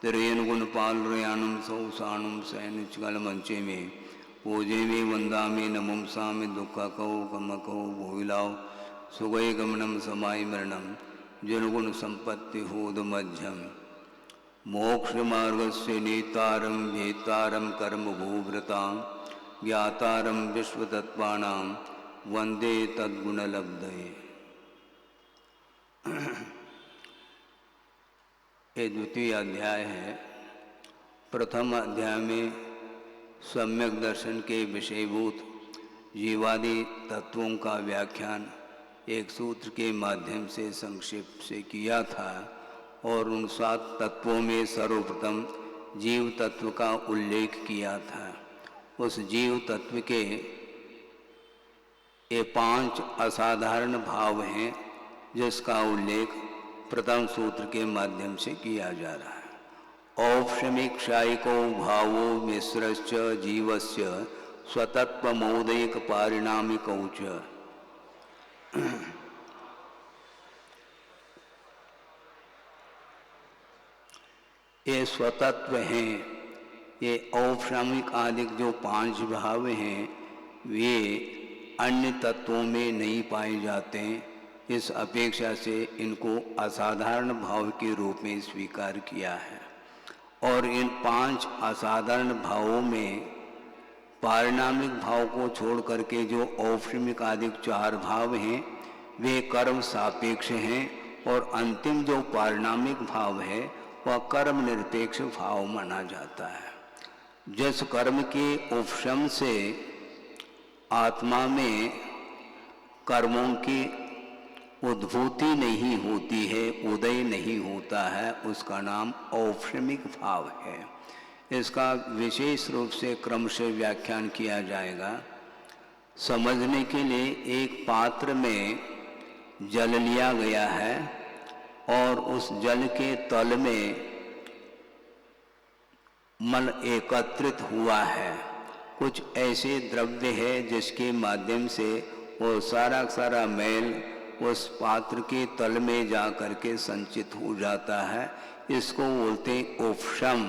तिरेन गुणपालरयानं सौसानं सैनिचकलमंचे में पूजे में वंदामि नमंसामि दुःखकौ कमकौ भोविलाओ सुगय गमनं समाय मरणं जनगुण संपत्ति होद मध्यम। मोक्ष मार्गस्य नेतारं भेतारं कर्म भूभृतां ज्ञातारं विश्वतत्त्वानां वंदे तद्गुणलब्धये। ये द्वितीय अध्याय है। प्रथम अध्याय में सम्यक दर्शन के विषयभूत जीवादि तत्वों का व्याख्यान एक सूत्र के माध्यम से संक्षिप्त से किया था और उन 7 तत्वों में सर्वप्रथम जीव तत्व का उल्लेख किया था। उस जीव तत्व के ये 5 असाधारण भाव हैं जिसका उल्लेख प्रथम सूत्र के माध्यम से किया जा रहा है। औपशमिक्षायिको भावो मिश्रश्च जीवस्य स्वतत्वमोदयक पारिणामिकौ च। ये स्वतत्व हैं, ये औपशामिक आदि जो 5 भाव हैं वे अन्य तत्वों में नहीं पाए जाते हैं, इस अपेक्षा से इनको असाधारण भाव के रूप में स्वीकार किया है। और इन 5 असाधारण भावों में पारिणामिक भाव को छोड़ करके जो औपनिमिक आदि 4 भाव हैं वे कर्म सापेक्ष हैं, और अंतिम जो पारिणामिक भाव है वह कर्म निरपेक्ष भाव माना जाता है। जिस कर्म के उपशम से आत्मा में कर्मों की उद्भूति नहीं होती है, उदय नहीं होता है, उसका नाम औपनिमिक भाव है। इसका विशेष रूप से क्रम से व्याख्यान किया जाएगा। समझने के लिए एक पात्र में जल लिया गया है और उस जल के तल में मल एकत्रित हुआ है। कुछ ऐसे द्रव्य है जिसके माध्यम से वो सारा मैल उस पात्र के तल में जा करके संचित हो जाता है, इसको बोलते उपशम।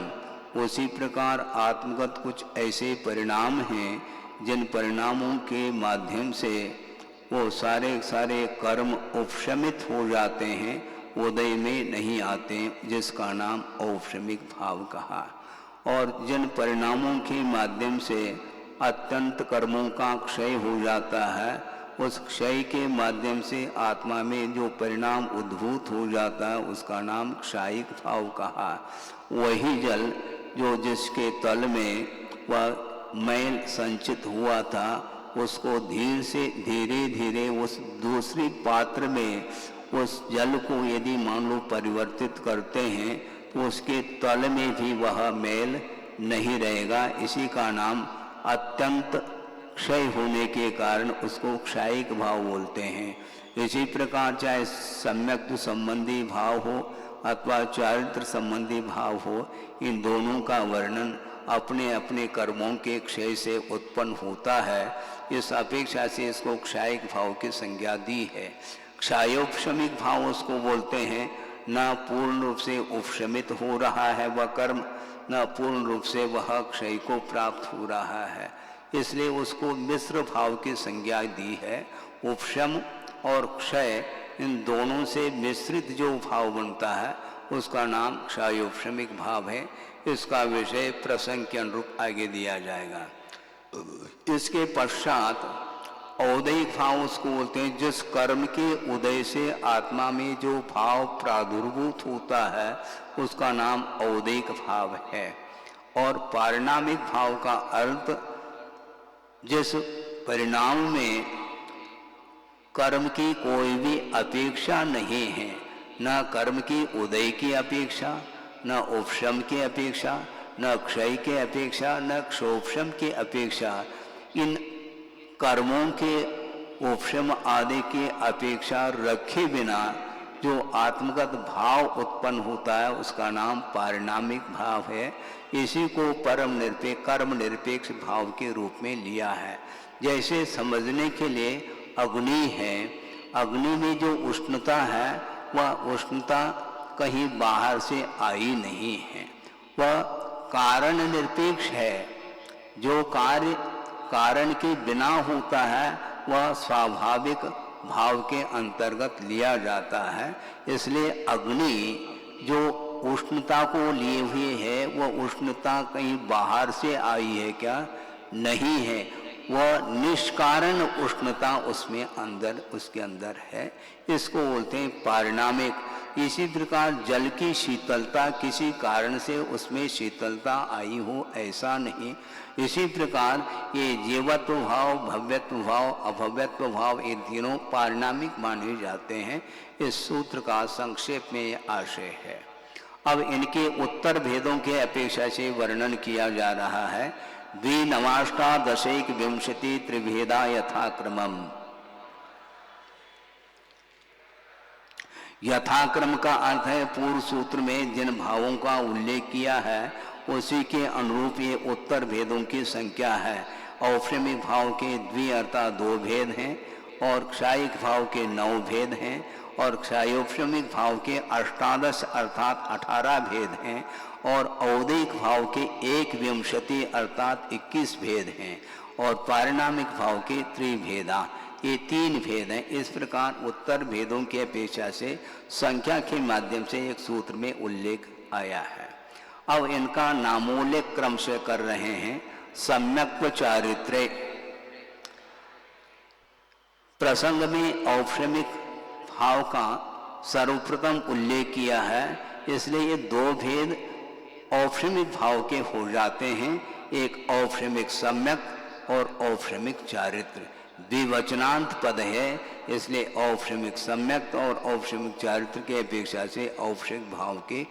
उसी प्रकार आत्मगत कुछ ऐसे परिणाम हैं जिन परिणामों के माध्यम से वो सारे कर्म उपशमित हो जाते हैं, उदय में नहीं आते, जिसका नाम औपनिमिक भाव कहा। और जिन परिणामों के माध्यम से अत्यंत कर्मों का क्षय हो जाता है, उस क्षय के माध्यम से आत्मा में जो परिणाम उद्भूत हो जाता है उसका नाम क्षायिक भाव कहा। वही जल जो जिसके तल में वह मैल संचित हुआ था, उसको धीरे धीरे उस दूसरी पात्र में उस जल को यदि मान लो परिवर्तित करते हैं तो उसके तल में भी वह मैल नहीं रहेगा। इसी का नाम अत्यंत क्षय होने के कारण उसको क्षायिक भाव बोलते हैं। इसी प्रकार चाहे सम्यक संबंधी भाव हो अथवा चारित्र संबंधी भाव हो, इन दोनों का वर्णन अपने अपने कर्मों के क्षय से उत्पन्न होता है। इस अपेक्षा से इसको क्षायिक भाव की संज्ञा दी है। क्षायोपशमिक भाव उसको बोलते हैं, न पूर्ण रूप से उपशमित हो रहा है वह कर्म, न पूर्ण रूप से वह क्षय को प्राप्त हो रहा है, इसलिए उसको मिश्र भाव की संज्ञा दी है। उपशम और क्षय इन दोनों से मिश्रित जो भाव बनता है उसका नाम क्षयोपशमिक भाव है। इसका विषय प्रसंग के अनुरूप आगे दिया जाएगा। इसके पश्चात औदयिक भाव उसको बोलते हैं, जिस कर्म के उदय से आत्मा में जो भाव प्रादुर्भूत होता है उसका नाम औदयिक भाव है। और पारिणामिक भाव का अर्थ जिस परिणाम में कर्म की कोई भी अपेक्षा नहीं है, न कर्म की उदय की अपेक्षा, न उपशम की अपेक्षा, न क्षय की अपेक्षा, न क्षोपशम की अपेक्षा, इन कर्मों के उपशम आदि की अपेक्षा रखे बिना जो आत्मगत भाव उत्पन्न होता है उसका नाम पारिणामिक भाव है। इसी को कर्म निरपेक्ष भाव के रूप में लिया है। जैसे समझने के लिए अग्नि है, अग्नि में जो उष्णता है वह उष्णता कहीं बाहर से आई नहीं है, वह कारण निरपेक्ष है। जो कार्य कारण के बिना होता है वह स्वाभाविक भाव के अंतर्गत लिया जाता है। इसलिए अग्नि जो उष्णता को लिए हुए है वह उष्णता कहीं बाहर से आई है क्या? नहीं है, वह निष्कारण उष्णता उसमें उसके अंदर है। इसको बोलते हैं पारिणामिक। इसी प्रकार जल की शीतलता किसी कारण से उसमें शीतलता आई हो ऐसा नहीं। इसी प्रकार ये जीवत्व भाव, भव्यत्व भाव, अभव्यत्व भाव, ये तीनों पारिणामिक माने जाते हैं। इस सूत्र का संक्षेप में ये आशय है। अब इनके उत्तर भेदों के अपेक्षा से वर्णन किया जा रहा है। द्विनवाष्टादशैक विंशति त्रिभेदा यथाक्रमम्। यथाक्रम का अर्थ है पूर्व सूत्र में जिन भावों का उल्लेख किया है उसी के अनुरूप ये उत्तर भेदों की संख्या है। औपनिमिक भाव के द्वि अर्थात 2 भेद हैं और क्षायिक भाव के 9 भेद हैं और क्षायोपशमिक भाव के 18 अर्थात 18 भेद हैं और औदिक भाव के 1 अर्थात 21 भेद हैं और पारिणामिक भाव के त्रिभेदा, ये 3 भेद हैं। इस प्रकार उत्तर भेदों की अपेक्षा से संख्या के माध्यम से एक सूत्र में उल्लेख आया है। अब इनका नामोल्लेख क्रम से कर रहे हैं। सम्यक् चारित्र्य प्रसंग में औपशमिक भाव का सर्वप्रथम उल्लेख किया है, इसलिए ये 2 भेद औपशमिक भाव के हो जाते हैं, एक औपशमिक सम्यक और औपशमिक चारित्र। द्विवचनांत पद है, इसलिए औपशमिक सम्यक और औपशमिक चारित्र की अपेक्षा से औपशमिक भाव के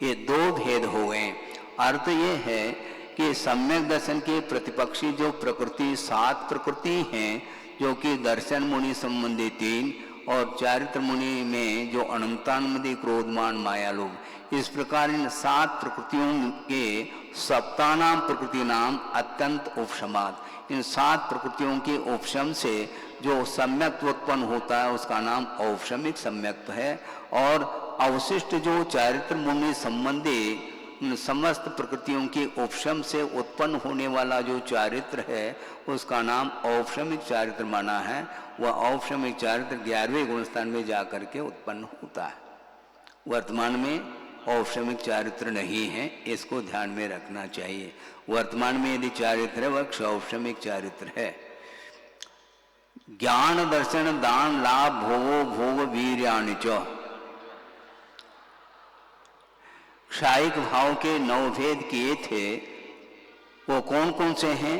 ये 2 भेद हो गए। अर्थ ये है कि सम्यक दर्शन के प्रतिपक्षी जो प्रकृति 7 प्रकृति हैं, जो कि दर्शन मुनि संबंधी 3 और चारित्र मुनि में जो अनंतानुमति क्रोधमान माया लोग, इस प्रकार इन 7 प्रकृतियों के सप्तानाम प्रकृति नाम अत्यंत उपशमात, इन 7 प्रकृतियों के उपशम से जो सम्यक्त्व उत्पन्न होता है उसका नाम औपशमिक सम्यक्त्व है। और अवशिष्ट जो चारित्र मुनि संबंधी समस्त प्रकृतियों के उपशम से उत्पन्न होने वाला जो चारित्र है उसका नाम औपशमिक चारित्र माना है। वह औपशमिक चारित्र 11वें गुणस्थान में जाकर के उत्पन्न होता है। वर्तमान में औपशमिक चारित्र नहीं है, इसको ध्यान में रखना चाहिए। वर्तमान में यदि चारित्र है वह औपशमिक चारित्र है। ज्ञान दर्शन दान लाभ भोगो भोग वीर्याणि च, क्षायिक भाव के 9 भेद किए थे, वो कौन कौन से हैं?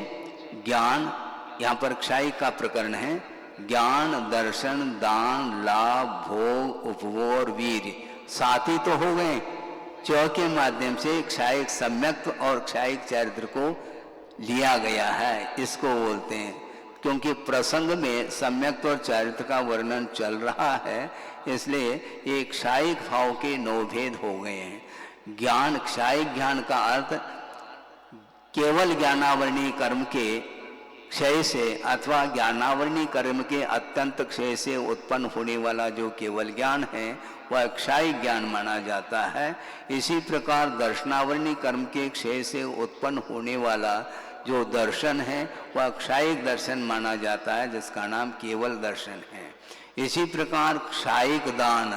ज्ञान, यहाँ पर क्षायिक का प्रकरण है। ज्ञान दर्शन दान लाभ भोग उपभोग और वीर्य, 7 ही तो हो गए। च के माध्यम से क्षायिक सम्यक्त्व और क्षायिक चारित्र को लिया गया है, इसको बोलते हैं। क्योंकि प्रसंग में सम्यक्त्व और चारित्र का वर्णन चल रहा है, इसलिए ये क्षायिक भाव के 9 भेद हो गए हैं। ज्ञान, क्षायिक ज्ञान का अर्थ केवल ज्ञानावरणी कर्म के क्षय से अथवा ज्ञानावरणी कर्म के अत्यंत क्षय से उत्पन्न होने वाला जो केवल ज्ञान है वह क्षायिक ज्ञान माना जाता है। इसी प्रकार दर्शनावरणी कर्म के क्षय से उत्पन्न होने वाला जो दर्शन है वह क्षायिक दर्शन माना जाता है, जिसका नाम केवल दर्शन है। इसी प्रकार क्षायिक दान,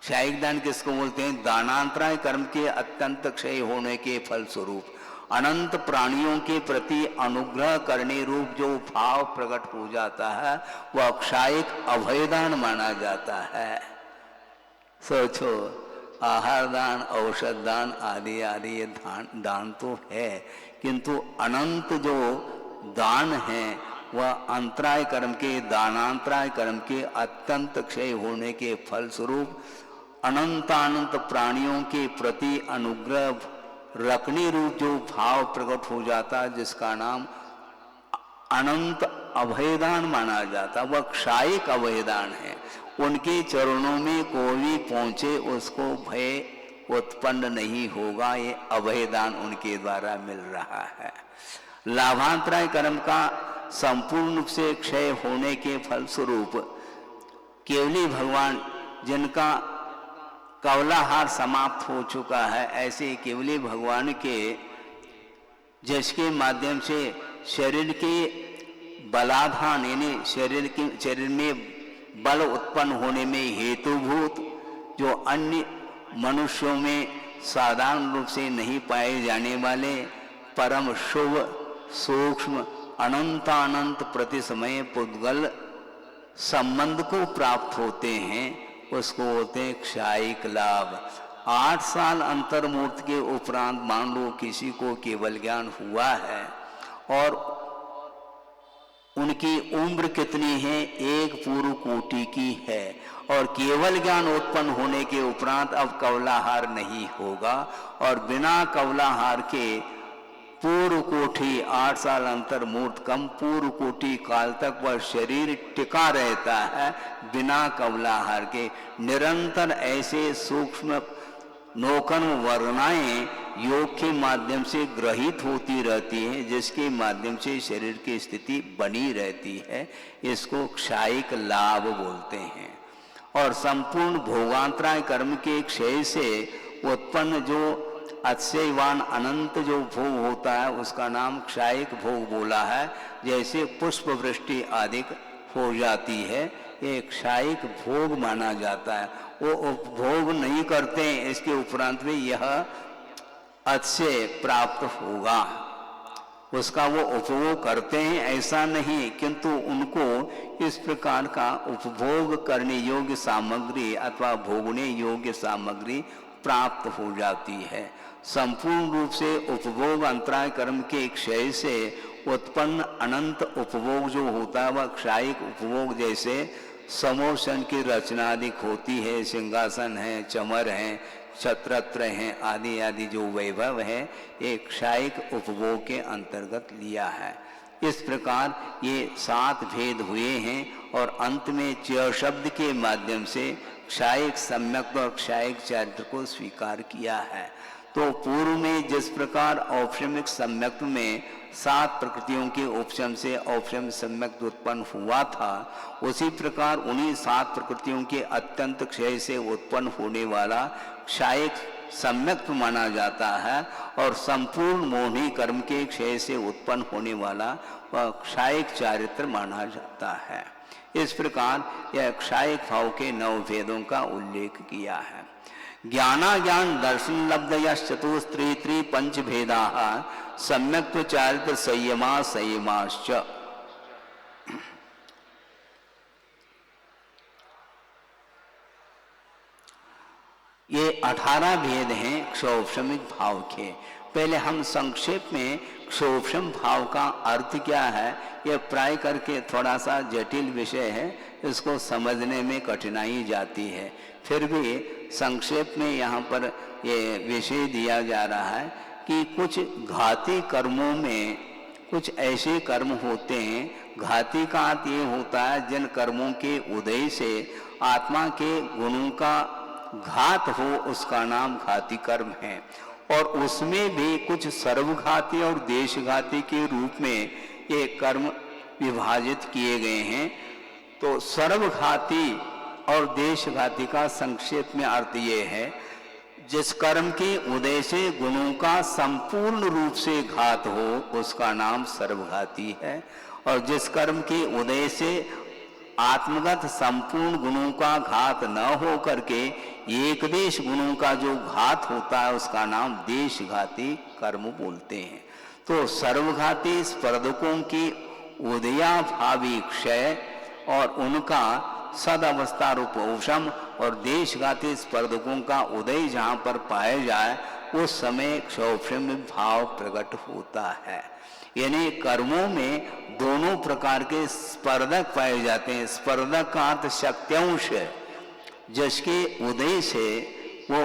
क्षायिक दान किसको बोलते हैं? दानांतराय कर्म के अत्यंत क्षय होने के फलस्वरूप अनंत प्राणियों के प्रति अनुग्रह करने रूप जो भाव प्रकट हो जाता है वह क्षायिक अभयदान माना जाता है। सोचो, आहार दान, औषध दान आदि आदि ये दान तो है, किंतु अनंत जो दान है वह अंतराय कर्म के, दानांतराय कर्म के अत्यंत क्षय होने के फलस्वरूप अनंतानंत प्राणियों के प्रति अनुग्रह रखने रूप जो भाव प्रकट हो जाता है, जिसका नाम अनंत अभयदान माना जाता, वह क्षायिक अभयदान है। उनके चरणों में कोई भी पहुंचे उसको भय उत्पन्न नहीं होगा, ये अभयदान उनके द्वारा मिल रहा है। लाभांतराय कर्म का संपूर्ण रूप से क्षय होने के फलस्वरूप केवली भगवान, जिनका कवलाहार समाप्त हो चुका है, ऐसे केवली भगवान के जिसके माध्यम से शरीर के बलाधान यानी शरीर में बल उत्पन्न होने में हेतुभूत जो अन्य मनुष्यों में साधारण रूप से नहीं पाए जाने वाले परम शुभ सूक्ष्म अनंतानंत प्रतिसमय पुद्गल संबंध को प्राप्त होते हैं, उसको बोलते हैं क्षायिक लाभ। 8 साल अंतर्मूर्त के उपरांत मान लो किसी को केवल ज्ञान हुआ है और उनकी उम्र कितनी है? 1 पूर्व कोटि की है, और केवल ज्ञान उत्पन्न होने के उपरांत अब कवलाहार नहीं होगा, और बिना कवलाहार के पूर्व कोटि 8 साल अंतर्मूर्त कम पूर्व कोटि काल तक वह शरीर टिका रहता है बिना कवलाहार के। निरंतर ऐसे सूक्ष्म नौकन वर्णाएं योग के माध्यम से ग्रहित होती रहती हैं, जिसके माध्यम से शरीर की स्थिति बनी रहती है, इसको क्षायिक लाभ बोलते हैं। और संपूर्ण भोगांतराय कर्म के क्षय से उत्पन्न जो अतिशयवान अनंत जो भोग होता है उसका नाम क्षायिक भोग बोला है। जैसे पुष्प वृष्टि अधिक हो जाती है, ये क्षायिक भोग माना जाता है। वो उपभोग नहीं करते हैं, इसके उपरांत में यह अतिशय प्राप्त होगा, उसका वो उपभोग करते हैं ऐसा नहीं, किंतु उनको इस प्रकार का उपभोग करने योग्य सामग्री अथवा भोगने योग्य सामग्री प्राप्त हो जाती है। संपूर्ण रूप से उपभोग अंतराय कर्म के क्षय से उत्पन्न अनंत उपभोग जो होता है वह क्षायिक उपभोग, जैसे समोसन की रचना अधिक होती है, सिंहासन है, चमर है, छत्रत्र हैं आदि आदि जो वैभव है, एक क्षायिक उपभोग के अंतर्गत लिया है। इस प्रकार ये 7 भेद हुए हैं और अंत में च शब्द के माध्यम से क्षायिक सम्यक और क्षायिक चारित्र को स्वीकार किया है। तो पूर्व में जिस प्रकार औपशमिक सम्यक में 7 प्रकृतियों के उपशम से औपशम सम्यक उत्पन्न हुआ था, उसी प्रकार उन्हीं 7 प्रकृतियों के अत्यंत क्षय से उत्पन्न होने वाला क्षायिक सम्यक माना जाता है और संपूर्ण मोहनी कर्म के क्षय से उत्पन्न होने वाला वह क्षायिक चारित्र माना जाता है। इस प्रकार यह क्षायिक भाव के 9 भेदों का उल्लेख किया है। ज्ञाना ज्ञान दर्शन लब्धयश्चतुस्त्री पंच भेदा सम्यक्त्व चारित्र संयमा संयमाश्च। ये 18 भेद हैं क्षोभशमिक भाव के। पहले हम संक्षेप में क्षोभशम भाव का अर्थ क्या है, यह प्राय करके थोड़ा सा जटिल विषय है, इसको समझने में कठिनाई जाती है। फिर भी संक्षेप में यहाँ पर ये विषय दिया जा रहा है कि कुछ घाती कर्मों में कुछ ऐसे कर्म होते हैं, घाती का अर्थ ये होता है जिन कर्मों के उदय से आत्मा के गुणों का घात हो, उसका नाम घाती कर्म है। और उसमें भी कुछ सर्वघाती और देशघाती के रूप में ये कर्म विभाजित किए गए हैं। तो सर्वघाती और देशघाती का संक्षेप में अर्थ ये है, जिस कर्म के उदय से गुणों का संपूर्ण रूप से घात हो उसका नाम सर्वघाती है, और जिस कर्म के उदय से आत्मगत संपूर्ण गुणों का घात न हो करके एक देश गुणों का जो घात होता है उसका नाम देशघाती कर्म बोलते हैं। तो सर्वघाती स्पर्धकों की उदयाभावी क्षय और उनका सद अवस्था रूप उपशम, और देशघाती स्पर्धकों का उदय जहाँ पर पाया जाए उस समय क्षोभशम भाव प्रकट होता है। यानी कर्मों में दोनों प्रकार के स्पर्धक पाए जाते हैं। स्पर्धक का अर्थ शक्त्यांश है, जिसके उदय से वो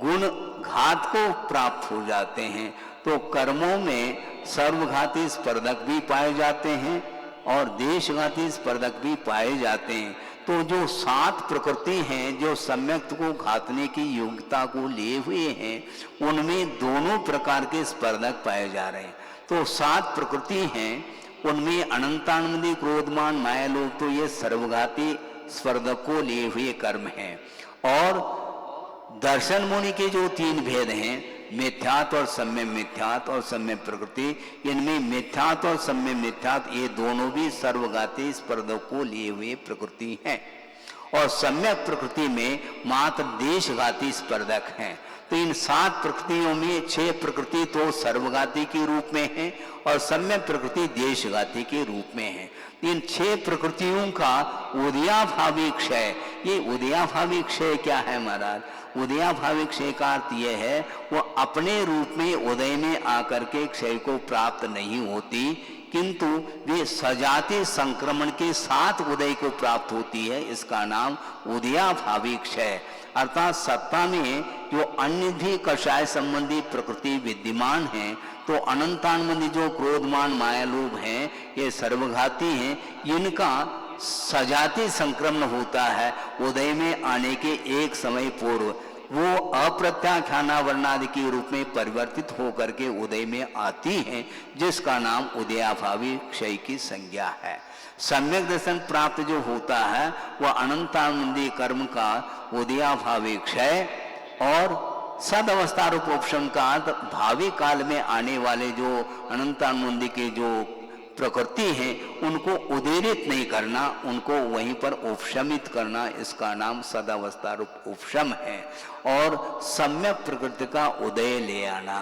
गुण घात को प्राप्त हो जाते हैं। तो कर्मों में सर्वघाती स्पर्धक भी पाए जाते हैं और देशघाती स्पर्धक भी पाए जाते हैं। तो जो 7 प्रकृति हैं जो सम्यक्त को घातने की योग्यता को लिए हुए हैं, उनमें दोनों प्रकार के स्पर्धक पाए जा रहे हैं। तो 7 प्रकृति हैं, उनमें अनंतानंदी क्रोधमान माया लोभ, तो ये सर्वघाती स्पर्धक को लिए हुए कर्म हैं। और दर्शन मुनि के जो 3 भेद हैं, मिथ्यात्व और सम्यक मिथ्यात्व और सम्यक प्रकृति, इनमें मिथ्यात्व और सम्यक मिथ्यात्व ये दोनों भी सर्वघाती स्पर्धक को लिए हुए प्रकृति हैं। और सम्यक प्रकृति में मात्र देशघाती स्पर्धक हैं। तो इन 7 प्रकृतियों में 6 प्रकृति तो सर्वघाती के रूप में है और सम्यक प्रकृति देशघाती के रूप में है। इन 6 प्रकृतियों का उदयाभावी क्षय, ये उदयाभावी क्षय क्या है महाराज? उदयाभावी क्षय का अर्थ यह है वो अपने रूप में उदय में आकर के क्षय को प्राप्त नहीं होती, किंतु वे सजाति संक्रमण के साथ उदय को प्राप्त होती है। इसका नाम उदयाभावी क्षय। अर्थात सत्ता में जो अन्य भी कषाय संबंधी प्रकृति विद्यमान है, तो अनंतानंदी जो क्रोधमान माया लोभ हैं, ये सर्वघाती हैं। इनका सजाति संक्रमण होता है उदय में आने के एक समय पूर्व, वो अप्रत्याख्याना वर्णादि के रूप में परिवर्तित होकर के उदय में आती हैं, जिसका नाम उदयाभावी क्षय की संज्ञा है। सम्यक दर्शन प्राप्त जो होता है वह अनंतानंदी कर्म का उदयाभावी क्षय और सद अवस्था रूप उपशम का अर्थ भावी काल में आने वाले जो अनंतानंदी के जो प्रकृति है उनको उदीरित नहीं करना, उनको वहीं पर उपशमित करना, इसका नाम सदावस्था रूप उपशम है। और सम्यक प्रकृति का उदय ले आना,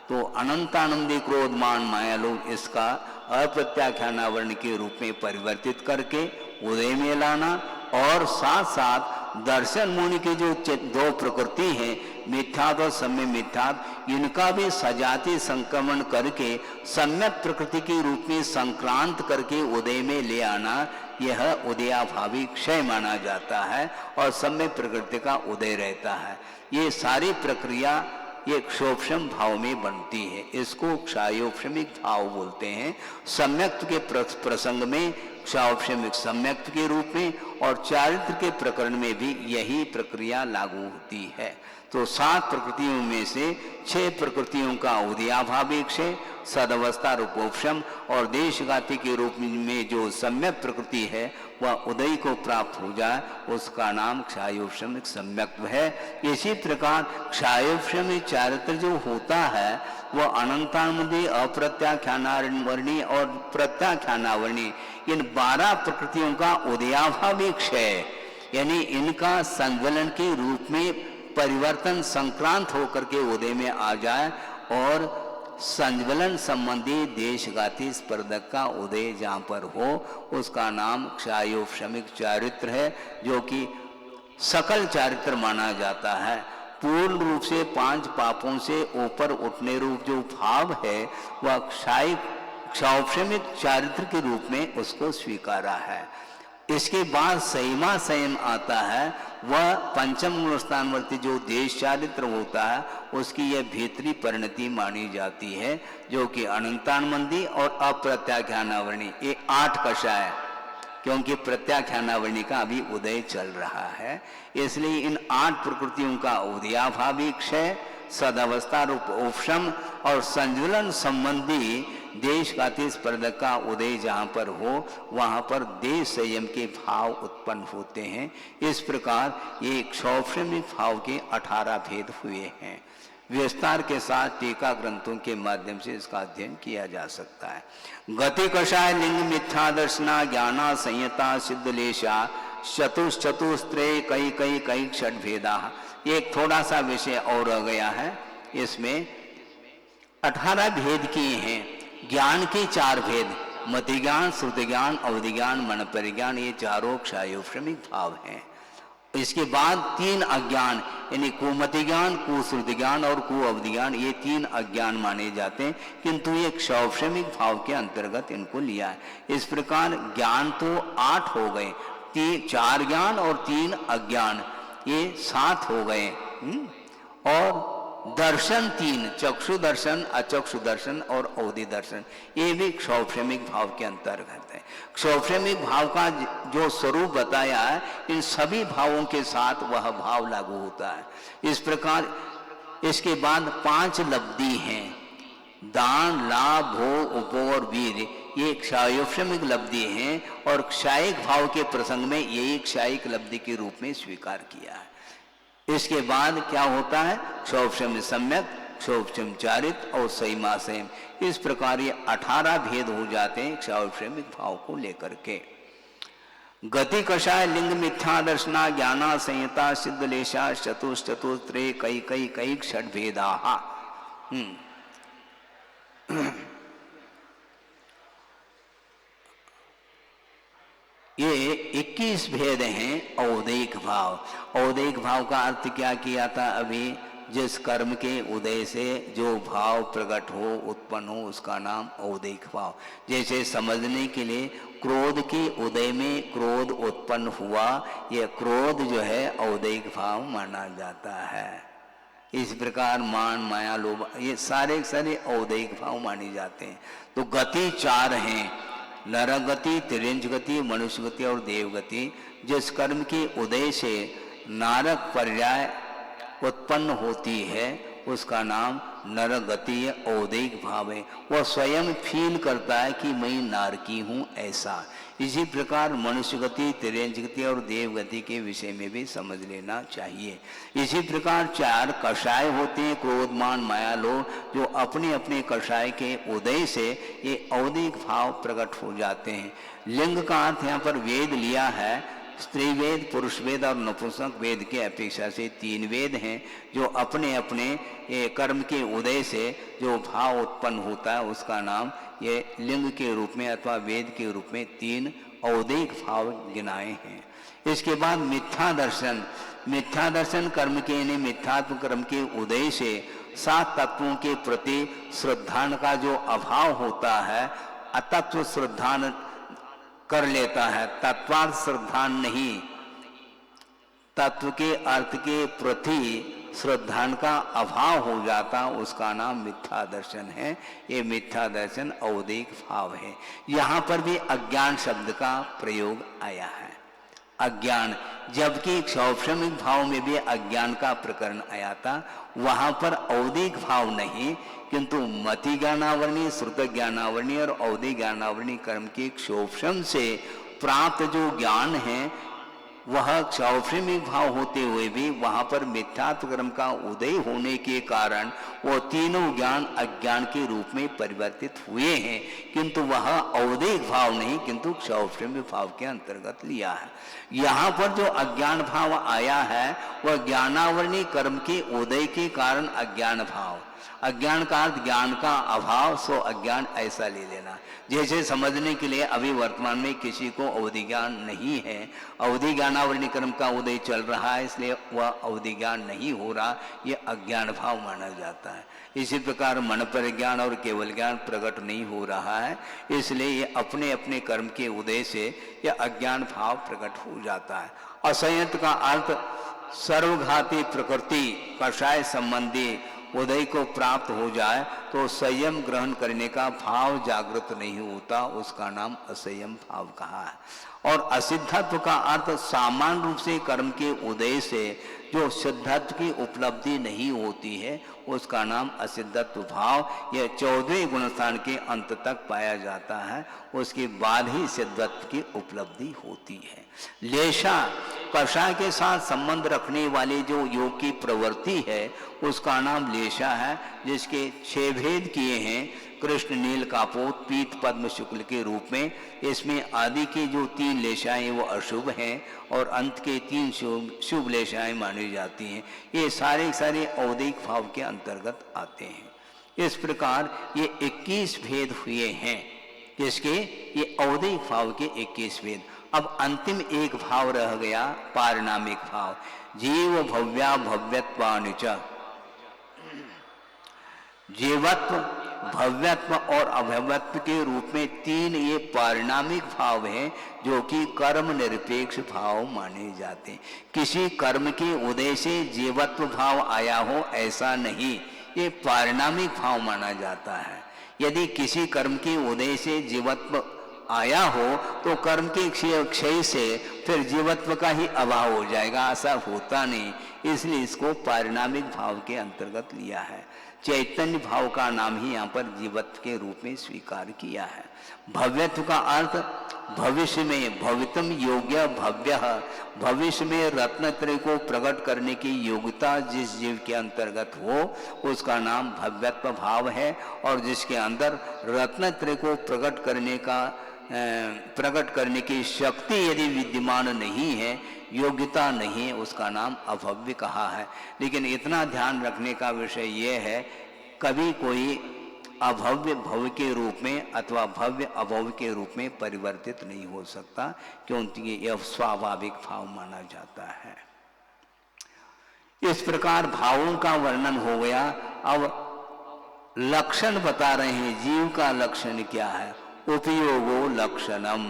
तो अनंतानंदी क्रोध मान माया लोग इसका अप्रत्याख्यानावरण के रूप में परिवर्तित करके उदय में लाना, और साथ साथ दर्शन मुनि की जो दो प्रकृति है मिथ्यात्व और सम्य मिथ्यात्व, इनका भी सजाति संक्रमण करके सम्यक प्रकृति के रूप में संक्रांत करके उदय में ले आना, यह उदयाभावी क्षय माना जाता है और सम्य प्रकृति का उदय रहता है। ये सारी प्रक्रिया ये क्षोभशम भाव में बनती है, इसको क्षायोपशमिक भाव बोलते हैं। सम्यक्त के प्रसंग में क्षायोपशमिक सम्यक्त के रूप में और चारित्र के प्रकरण में भी यही प्रक्रिया लागू होती है। तो 7 प्रकृतियों में से 6 प्रकृतियों का उदयाभावी क्षय, सदवस्था रूपोपशम और देशघाती के रूप में जो सम्यक प्रकृति है वह उदय को प्राप्त हो जाए, उसका नाम क्षायोपशमिक सम्यक्त्व है। इसी प्रकार क्षायोपशमिक चारित्र जो होता है वह अनंतानंदी, अप्रत्याख्यानावर्णी और प्रत्याख्यानावर्णी, इन 12 प्रकृतियों का उदयाभावी क्षय, यानी इनका संज्वलन के रूप में परिवर्तन संक्रांत होकर के उदय में आ जाए और संज्वलन संबंधी देशघाती स्पर्धक का उदय जहाँ पर हो, उसका नाम क्षायोपशमिक चारित्र है, जो कि सकल चारित्र माना जाता है। पूर्ण रूप से 5 पापों से ऊपर उठने रूप जो भाव है वह क्षायोपशमिक चारित्र के रूप में उसको स्वीकारा है। इसके बाद संयमा संयम आता है, वह पंचम गुणस्थानवर्ती जो देश चारित्र होता है उसकी यह भीतरी परिणति मानी जाती है, जो कि अनंतानंदी और अप्रत्याख्यानावर्णी, ये 8 कषाय, क्योंकि प्रत्याख्यानावर्णी का अभी उदय चल रहा है, इसलिए इन 8 प्रकृतियों का उदयाभावी क्षय, सदावस्था रूप उपशम और संज्वलन संबंधी देशघाती स्पर्धक का उदय जहाँ पर हो वहाँ पर देश संयम के भाव उत्पन्न होते हैं। इस प्रकार ये क्षोभशमिक भाव के 18 भेद हुए हैं। विस्तार के साथ टीका ग्रंथों के माध्यम से इसका अध्ययन किया जा सकता है। गति कषाय लिंग मिथ्या दर्शना ज्ञाना संयता सिद्धलेशा चतुश्चतुस्त्रय कई कई कई षट भेदा। एक थोड़ा सा विषय और रह गया है, इसमें 18 भेद किए हैं। ज्ञान के 4 भेद, मति ज्ञान, श्रुति ज्ञान, अवधि ज्ञान, मन परिज्ञान, ये चारों क्षायोपशमिक भाव हैं। इसके बाद 3 अज्ञान, यानी कुमति ज्ञान, कुश्रुति ज्ञान और कुअवधि ज्ञान, ये 3 अज्ञान माने जाते हैं, किंतु ये क्षायोपशमिक भाव के अंतर्गत इनको लिया है। इस प्रकार ज्ञान तो 8 हो गए, 4 ज्ञान और 3 अज्ञान, ये 7 हो गए। और दर्शन 3, चक्षु दर्शन, अचक्षु दर्शन और अवधि दर्शन, ये भी क्षोभशमिक भाव के अंतर्गत है। क्षोभशमिक भाव का जो स्वरूप बताया है, इन सभी भावों के साथ वह भाव लागू होता है। इस प्रकार इसके बाद 5 लब्धि हैं, दान, लाभ, भोग, उपभोग और वीर, ये क्षायोपशमिक लब्धि हैं और क्षायिक भाव के प्रसंग में यही क्षायिक लब्धि के रूप में स्वीकार किया है। इसके बाद क्या होता है, क्षोभशम सम्यक, क्षोभशम चारित और संयमा संयम, इस प्रकार ये 18 भेद हो जाते हैं क्षायोपशमिक भाव को लेकर के। गति कषाय लिंग मिथ्या दर्शना ज्ञाना संयता सिद्धलेशा चतुश्चतुस्त्रय कई कई कई षट भेदा। ये 21 भेद हैं औदैक भाव। औदैक भाव का अर्थ क्या किया था अभी, जिस कर्म के उदय से जो भाव प्रकट हो, उत्पन्न हो, उसका नाम औदैक भाव। जैसे समझने के लिए क्रोध के उदय में क्रोध उत्पन्न हुआ, यह क्रोध जो है औदैक भाव माना जाता है। इस प्रकार मान, माया, लोभ, ये सारे सारे औदैक भाव माने जाते हैं। तो गति 4 हैं, नरक गति, तिर्यंच गति, मनुष्य गति और देव गति। जिस कर्म के उदय से नारक पर्याय उत्पन्न होती है उसका नाम नरगतीय औदिक भाव है। वह स्वयं फील करता है कि मैं नारकी हूँ ऐसा। इसी प्रकार मनुष्य गति, तिर्यंच गति और देव गति के विषय में भी समझ लेना चाहिए। इसी प्रकार 4 कषाय होते हैं, क्रोध, मान, माया, लोभ, जो अपने अपने कषाय के उदय से ये औदिक भाव प्रकट हो जाते हैं। लिंग का अर्थ यहाँ पर वेद लिया है। स्त्री वेद, पुरुष वेद और नपुंसक वेद के अपेक्षा से 3 वेद हैं, जो अपने अपने कर्म के उदय से जो भाव उत्पन्न होता है उसका नाम ये लिंग के रूप में अथवा वेद के रूप में 3 औदिक भाव गिनाए हैं। इसके बाद मिथ्या दर्शन। मिथ्या दर्शन कर्म के यानी मिथ्यात्म कर्म के उदय से 7 तत्वों के प्रति श्रद्धान का जो अभाव होता है, अतत्व श्रद्धान कर लेता है, तत्वार्थ श्रद्धान नहीं, तत्व के अर्थ के प्रति श्रद्धान का अभाव हो जाता, उसका नाम मिथ्या दर्शन है। ये मिथ्या दर्शन औदिक भाव है। यहाँ पर भी अज्ञान शब्द का प्रयोग आया है। अज्ञान, जबकि क्षौक्षमिक भाव में भी अज्ञान का प्रकरण आया था, वहां पर औदिक भाव नहीं, किंतु मति ज्ञानावरणी, श्रुत ज्ञानावरणी और औदिक ज्ञानावरणी कर्म के क्षोभम से प्राप्त जो ज्ञान है वह क्षौक्षमिक भाव होते हुए भी वहां पर मिथ्यात्व कर्म का उदय होने के कारण वो तीनों ज्ञान अज्ञान के रूप में परिवर्तित हुए हैं, किंतु वह औदिक भाव नहीं किंतु क्षौक्षमिक भाव के अंतर्गत लिया है। यहाँ पर जो अज्ञान भाव आया है वह ज्ञानावरणी कर्म के उदय के कारण अज्ञान भाव। अज्ञान का अर्थ ज्ञान का अभाव, सो अज्ञान ऐसा ले लेना। जैसे समझने के लिए अभी वर्तमान में किसी को अवधि ज्ञान नहीं है, अवधि ज्ञानावरणी कर्म का उदय चल रहा है इसलिए वह अवधि ज्ञान नहीं हो रहा, ये अज्ञान भाव माना जाता है। इसी प्रकार मन पर ज्ञान और केवल ज्ञान प्रकट नहीं हो रहा है, इसलिए ये अपने अपने कर्म के उदय से यह अज्ञान भाव प्रकट हो जाता है। असंयत का अर्थ सर्वघाती प्रकृति कषाय संबंधी उदय को प्राप्त हो जाए तो संयम ग्रहण करने का भाव जागृत नहीं होता, उसका नाम असंयम भाव कहा है। और असिद्धत्व का अर्थ सामान्य रूप से कर्म के उदय से जो सिद्धत्व की उपलब्धि नहीं होती है उसका नाम असिद्धत्व भाव। यह 14वें गुणस्थान के अंत तक पाया जाता है, उसके बाद ही सिद्धत्व की उपलब्धि होती है। लेशा, कषाय के साथ संबंध रखने वाली जो योग की प्रवृत्ति है उसका नाम लेशा है, जिसके 6 भेद किए हैं, कृष्ण, नील, कापोत, पीत, पद्म, शुक्ल के रूप में। इसमें आदि की जो 3 लेशाएं वो अशुभ हैं और अंत के 3 शुभ लेशाएं मानी जाती हैं। ये सारे औदिक भाव के अंतर्गत आते हैं। इस प्रकार ये 21 भेद हुए हैं, जिसके ये औदिक भाव के 21 भेद। अब अंतिम एक भाव रह गया पारिणामिक भाव, जीव भव्या भव्यत्वानुच। जीवत्व, भव्यत्व और अभव्यत्व के रूप में 3 ये पारिणामिक भाव हैं जो कि कर्म निरपेक्ष भाव माने जाते हैं। किसी कर्म के उदय से जीवत्व भाव आया हो ऐसा नहीं, ये पारिणामिक भाव माना जाता है। यदि किसी कर्म के उदय से जीवत्व आया हो तो कर्म के क्षय से फिर जीवत्व का ही अभाव हो जाएगा, ऐसा होता नहीं, इसलिए इसको पारिणामिक भाव के अंतर्गत लिया है। चैतन्य भाव का नाम ही यहाँ पर जीवत्व के रूप में स्वीकार किया है। भव्यत्व का अर्थ भविष्य में, भवितम योग्य भव्य, भविष्य में रत्नत्रय को प्रकट करने की योग्यता जिस जीव के अंतर्गत हो उसका नाम भव्यत्व भाव है, और जिसके अंदर रत्नत्रय को प्रकट करने की शक्ति यदि विद्यमान नहीं है, योग्यता नहीं है, उसका नाम अभव्य कहा है। लेकिन इतना ध्यान रखने का विषय यह है, कभी कोई अभव्य भव्य के रूप में अथवा भव्य अभव्य के रूप में परिवर्तित नहीं हो सकता, क्योंकि यह स्वाभाविक भाव माना जाता है। इस प्रकार भावों का वर्णन हो गया। अब लक्षण बता रहे हैं, जीव का लक्षण क्या है। उपयोगो लक्षणम,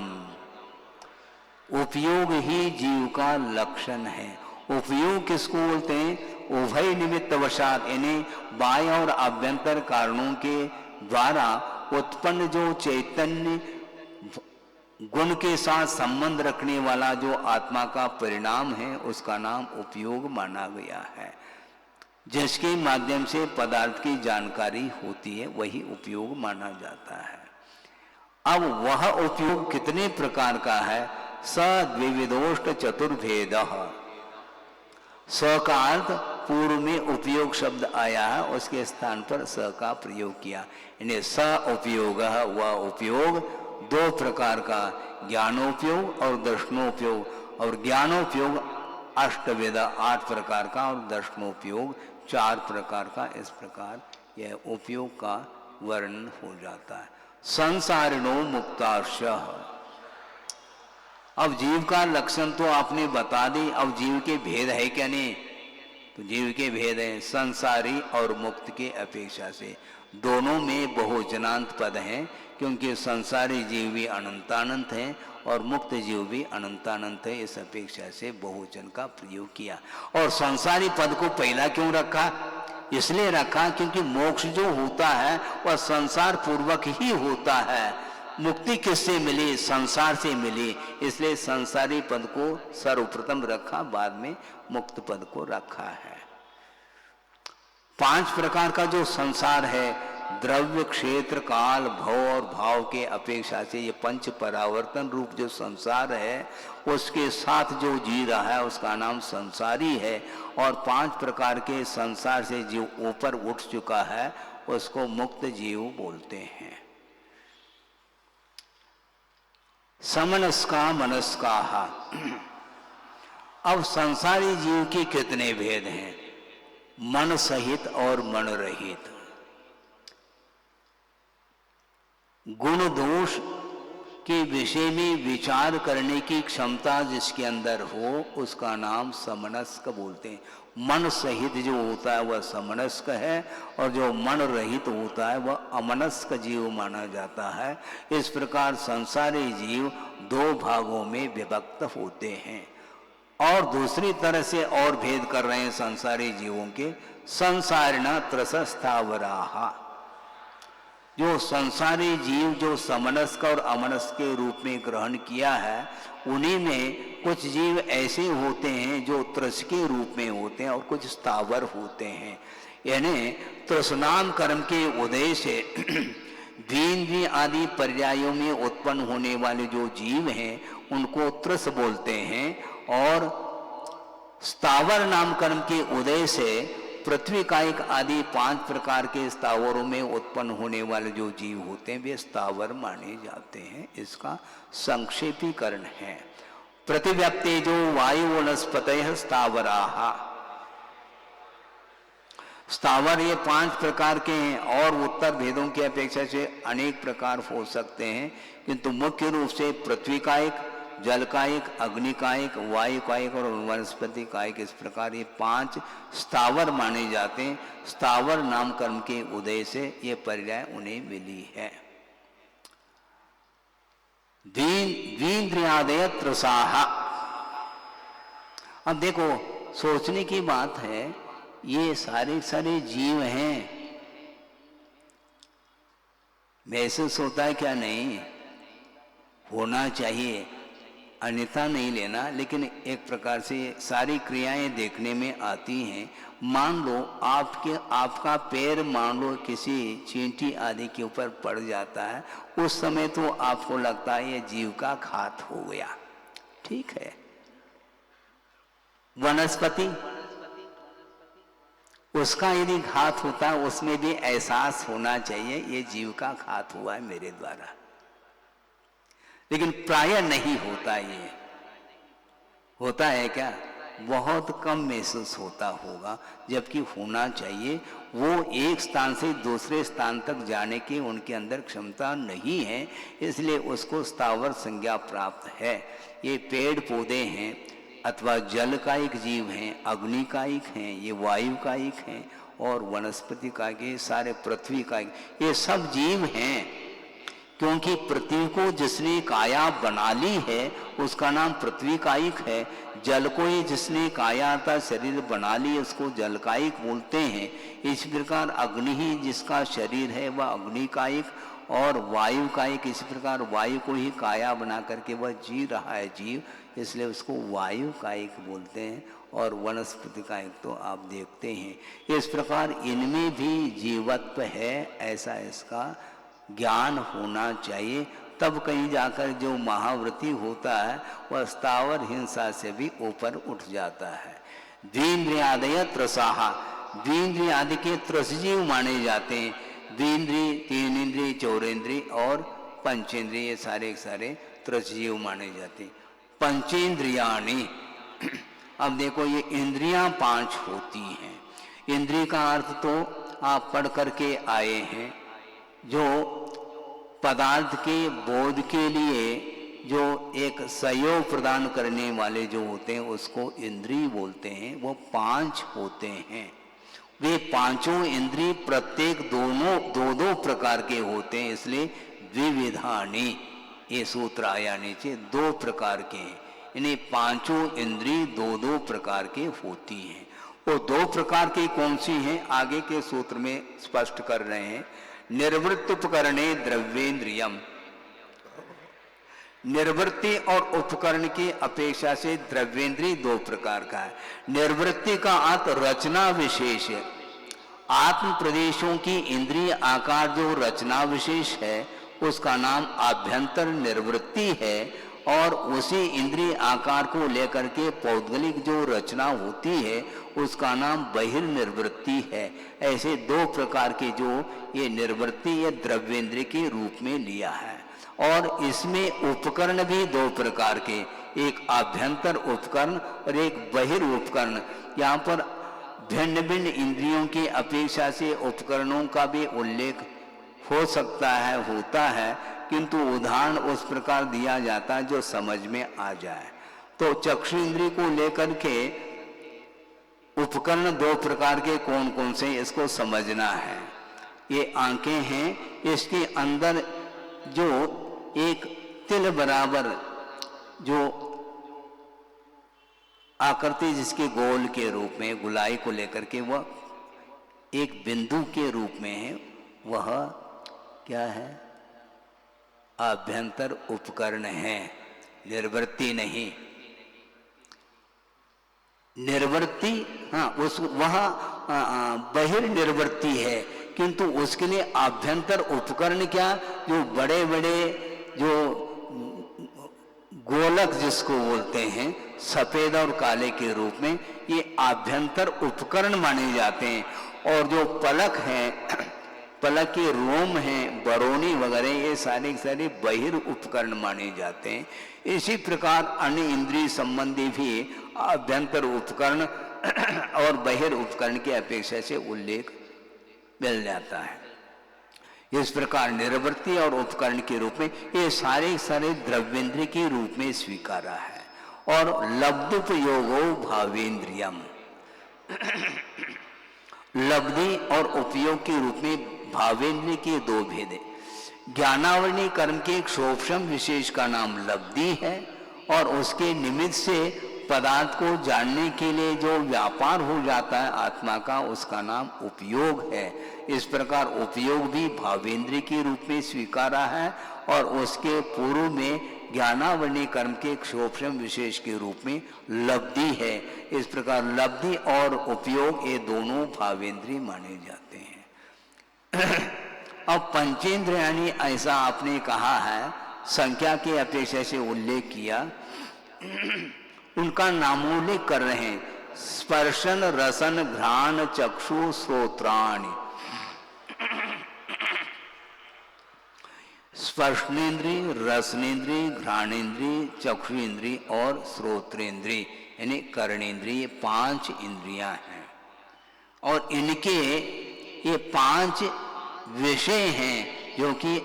उपयोग ही जीव का लक्षण है। उपयोग किसको बोलते हैं? उभय निमित्त वशात, यानी बाह्य और आभ्यंतर कारणों के द्वारा उत्पन्न जो चैतन्य गुण के साथ संबंध रखने वाला जो आत्मा का परिणाम है उसका नाम उपयोग माना गया है। जिसके माध्यम से पदार्थ की जानकारी होती है वही उपयोग माना जाता है। अब वह उपयोग कितने प्रकार का है? स द्विविधोष्ट चतुर्भेद। स का अर्थ पूर्व में उपयोग शब्द आया है, उसके स्थान पर स का प्रयोग किया, यानी स उपयोग, वह उपयोग दो प्रकार का, ज्ञानोपयोग और दर्शनोपयोग। और ज्ञानोपयोग अष्टवेद 8 प्रकार का और दर्शनोपयोग 4 प्रकार का। इस प्रकार यह उपयोग का वर्णन हो जाता है। संसारिणो मुक्तार्षः। अब जीव का लक्षण तो आपने बता दी, अब जीव के भेद है क्या? नहीं, तो जीव के भेद हैं संसारी और मुक्त के अपेक्षा से। दोनों में बहुवचनांत पद हैं, क्योंकि संसारी जीव भी अनंतानंत है और मुक्त जीव भी अनंतानंत है, इस अपेक्षा से बहुवचन का प्रयोग किया। और संसारी पद को पहला क्यों रखा? इसलिए रखा क्योंकि मोक्ष जो होता है वह संसार पूर्वक ही होता है। मुक्ति किससे मिली? संसार से मिली, इसलिए संसारी पद को सर्वप्रथम रखा, बाद में मुक्त पद को रखा है। 5 प्रकार का जो संसार है, द्रव्य, क्षेत्र, काल, भव और भाव के अपेक्षा से ये पंच परावर्तन रूप जो संसार है, उसके साथ जो जी रहा है उसका नाम संसारी है। और 5 प्रकार के संसार से जो ऊपर उठ चुका है उसको मुक्त जीव बोलते हैं। समनस्का मनस्का। अब संसारी जीव के कितने भेद हैं? मन सहित और मन रहित। गुण दोष के विषय में विचार करने की क्षमता जिसके अंदर हो उसका नाम समनस्क बोलते हैं। मन सहित जो होता है वह समनस्क है, और जो मन रहित होता है वह अमनस्क जीव माना जाता है। इस प्रकार संसारी जीव 2 भागों में विभक्त होते हैं। और दूसरी तरह से और भेद कर रहे हैं संसारी जीवों के। संसारिणा त्रसस्थावराहा। जो संसारी जीव जो समनस्क और अमनस्क के रूप में ग्रहण किया है, उन्हीं में कुछ जीव ऐसे होते हैं जो त्रस के रूप में होते हैं और कुछ स्थावर होते हैं। यानी तृष्णाम कर्म के उदय से द्विंद्रिय आदि पर्यायों में उत्पन्न होने वाले जो जीव हैं उनको त्रस बोलते हैं। और स्थावर नाम कर्म के उदय से पृथ्वी कायिक आदि 5 प्रकार के स्थावरों में उत्पन्न होने वाले जो जीव होते हैं वे स्थावर माने जाते हैं। इसका संक्षेपीकरण है। प्रतिव्यक्ति जो वायु वनस्पतयः स्थावराः। स्थावर ये 5 प्रकार के हैं और उत्तर भेदों की अपेक्षा से अनेक प्रकार हो सकते हैं, किंतु मुख्य रूप से पृथ्वी कायिक, जल कायिक, अग्नि कायिक, वायु कायिक और वनस्पति कायिक, इस प्रकार ये 5 स्थावर माने जाते हैं। स्थावर नाम कर्म के उदय से ये पर्याय उन्हें मिली है। द्विंद्रियादय त्रसाहा। अब देखो सोचने की बात है, ये सारे जीव हैं, महसूस होता है क्या? नहीं होना चाहिए, अन्यथा नहीं लेना, लेकिन एक प्रकार से सारी क्रियाएं देखने में आती हैं। मान लो आपका पैर मान लो किसी चींटी आदि के ऊपर पड़ जाता है, उस समय तो आपको लगता है ये जीव का घात हो गया, ठीक है। वनस्पति, उसका यदि घात होता है उसमें भी एहसास होना चाहिए ये जीव का घात हुआ है मेरे द्वारा, लेकिन प्रायः नहीं होता। ये होता है क्या? बहुत कम महसूस होता होगा, जबकि होना चाहिए। वो एक स्थान से दूसरे स्थान तक जाने की उनके अंदर क्षमता नहीं है, इसलिए उसको स्थावर संज्ञा प्राप्त है। ये पेड़ पौधे हैं अथवा जल कायिक जीव हैं, अग्नि कायिक हैं, ये वायु कायिक हैं और वनस्पति कायिक, ये सारे पृथ्वी कायिक, ये सब जीव हैं। क्योंकि पृथ्वी को जिसने काया बना ली है उसका नाम पृथ्वी कायिक है। जल को ही जिसने काया था शरीर बना ली उसको जल कायिक बोलते हैं। इस प्रकार अग्नि ही जिसका शरीर है वह अग्नि कायिक और वायु कायिक। इस प्रकार वायु को ही काया बना करके वह जी रहा है जीव, इसलिए उसको वायु कायिक बोलते हैं। और वनस्पति कायिक तो आप देखते हैं। इस प्रकार इनमें भी जीवत्व है ऐसा इसका ज्ञान होना चाहिए, तब कहीं जाकर जो महाव्रती होता है वह स्थावर हिंसा से भी ऊपर उठ जाता है। द्विंद्रियादय त्रसाहा, द्विंद्रिय आदि के त्रसजीव माने जाते हैं। द्विंद्रिय, तीन इंद्रिय, चौरेंद्रिय और पंचेंद्रिय, ये सारे त्रसजीव माने जाते हैं। पंचेंद्रियाणि, अब देखो ये इंद्रियां 5 होती हैं। इंद्रिय का अर्थ तो आप पढ़ करके आए हैं, जो पदार्थ के बोध के लिए जो एक सहयोग प्रदान करने वाले जो होते हैं उसको इंद्रिय बोलते हैं। वो 5 होते हैं। वे पांचों इंद्रिय प्रत्येक दो प्रकार के होते हैं, इसलिए द्विविधानी ये सूत्र आया नीचे, 2 प्रकार के हैं। इन्हें पांचों इंद्रिय 2 प्रकार के होती हैं। वो 2 प्रकार की कौन सी हैं आगे के सूत्र में स्पष्ट कर रहे हैं। निर्वृत्त उपकरणे द्रव्येंद्रियम, निर्वृत्ति और उपकरण की अपेक्षा से द्रव्येंद्रिय 2 प्रकार का है। निर्वृत्ति का अर्थ रचना विशेष है। आत्म प्रदेशों की इंद्रिय आकार जो रचना विशेष है उसका नाम आभ्यंतर निर्वृत्ति है, और उसी इंद्रिय आकार को लेकर के पौद्गलिक जो रचना होती है उसका नाम बहिर्निर्वृत्ति है। ऐसे 2 प्रकार की जो ये निर्वृत्ति ये द्रव्येंद्रिय के रूप में लिया है। और इसमें उपकरण भी 2 प्रकार के, एक आभ्यंतर उपकरण और एक बहिर उपकरण। यहाँ पर भिन्न भिन्न इंद्रियों की अपेक्षा से उपकरणों का भी उल्लेख हो सकता है, होता है, किंतु उदाहरण उस प्रकार दिया जाता है जो समझ में आ जाए। तो चक्षु इंद्रिय को लेकर के उपकरण 2 प्रकार के कौन कौन से इसको समझना है। ये आंखें हैं, इसके अंदर जो एक तिल बराबर जो आकृति जिसके गोल के रूप में गुलाई को लेकर के वह एक बिंदु के रूप में है, वह क्या है? आभ्यंतर उपकरण है, निर्वृत्ति नहीं। निर्वृत्ति हाँ उस वह बहिर्निर्वृत्ति है, किंतु उसके लिए आभ्यंतर उपकरण क्या, जो बड़े बड़े जो गोलक जिसको बोलते हैं सफेद और काले के रूप में, ये आभ्यंतर उपकरण माने जाते हैं। और जो पलक है, पलक के रोम हैं, बरौनी वगैरह, ये सारे बहिर उपकरण माने जाते हैं। इसी प्रकार अन्य इंद्रिय संबंधी भी आभ्यंतर उपकरण और बहिर उपकरण की अपेक्षा से उल्लेख मिल जाता है। इस प्रकार निर्वृत्ति और उपकरण के रूप में ये सारे द्रव्येंद्रिय के रूप में स्वीकारा है। और लब्धुपयोगो भावेंद्रियम, लब्धि और उपयोग के रूप में भावेंद्रिय के 2 भेद है। ज्ञानावरणी कर्म के एक शोभम विशेष का नाम लब्धि है, और उसके निमित्त से पदार्थ को जानने के लिए जो व्यापार हो जाता है आत्मा का, उसका नाम उपयोग है। इस प्रकार उपयोग भी भावेंद्रिय के रूप में स्वीकारा है, और उसके पूर्व में ज्ञानावरणी कर्म के एक शोभम विशेष के रूप में लब्धि है। इस प्रकार लब्धि और उपयोग ये दोनों भावेंद्रिय माने जाते हैं। अब पंचेंद्रियाणि ऐसा आपने कहा है, संख्या की अपेक्षा से उल्लेख किया, उनका नामोल्लेख कर रहे हैं। स्पर्शन रसन घ्राण चक्षु श्रोत्राणि, स्पर्शनेन्द्रिय, रसनेन्द्रिय, घ्राणेन्द्रिय, चक्षुरेन्द्रिय और श्रोत्रेन्द्रिय यानी कर्णेन्द्रिय 5 इंद्रियां हैं। और इनके ये 5 विषय हैं जो कि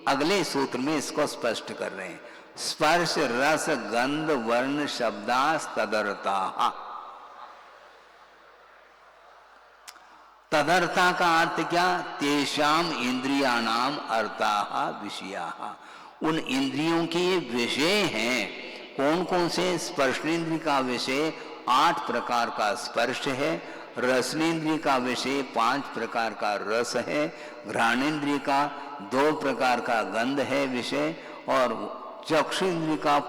अगले सूत्र में इसको स्पष्ट कर रहे हैं। स्पर्श रस गंध वर्ण शब्दास तदर्था, तदर्था का अर्थ क्या? तेषाम इंद्रियाणाम अर्थाः विषयाः। उन इंद्रियों के ये विषय हैं। कौन कौन से? स्पर्शेंद्रिय का विषय 8 प्रकार का स्पर्श है, रसनेन्द्रिय का विषय 5 प्रकार का रस है, घ्राणेन्द्रिय का 2 प्रकार का गंध है विषय, और चक्षुन्द्रिय का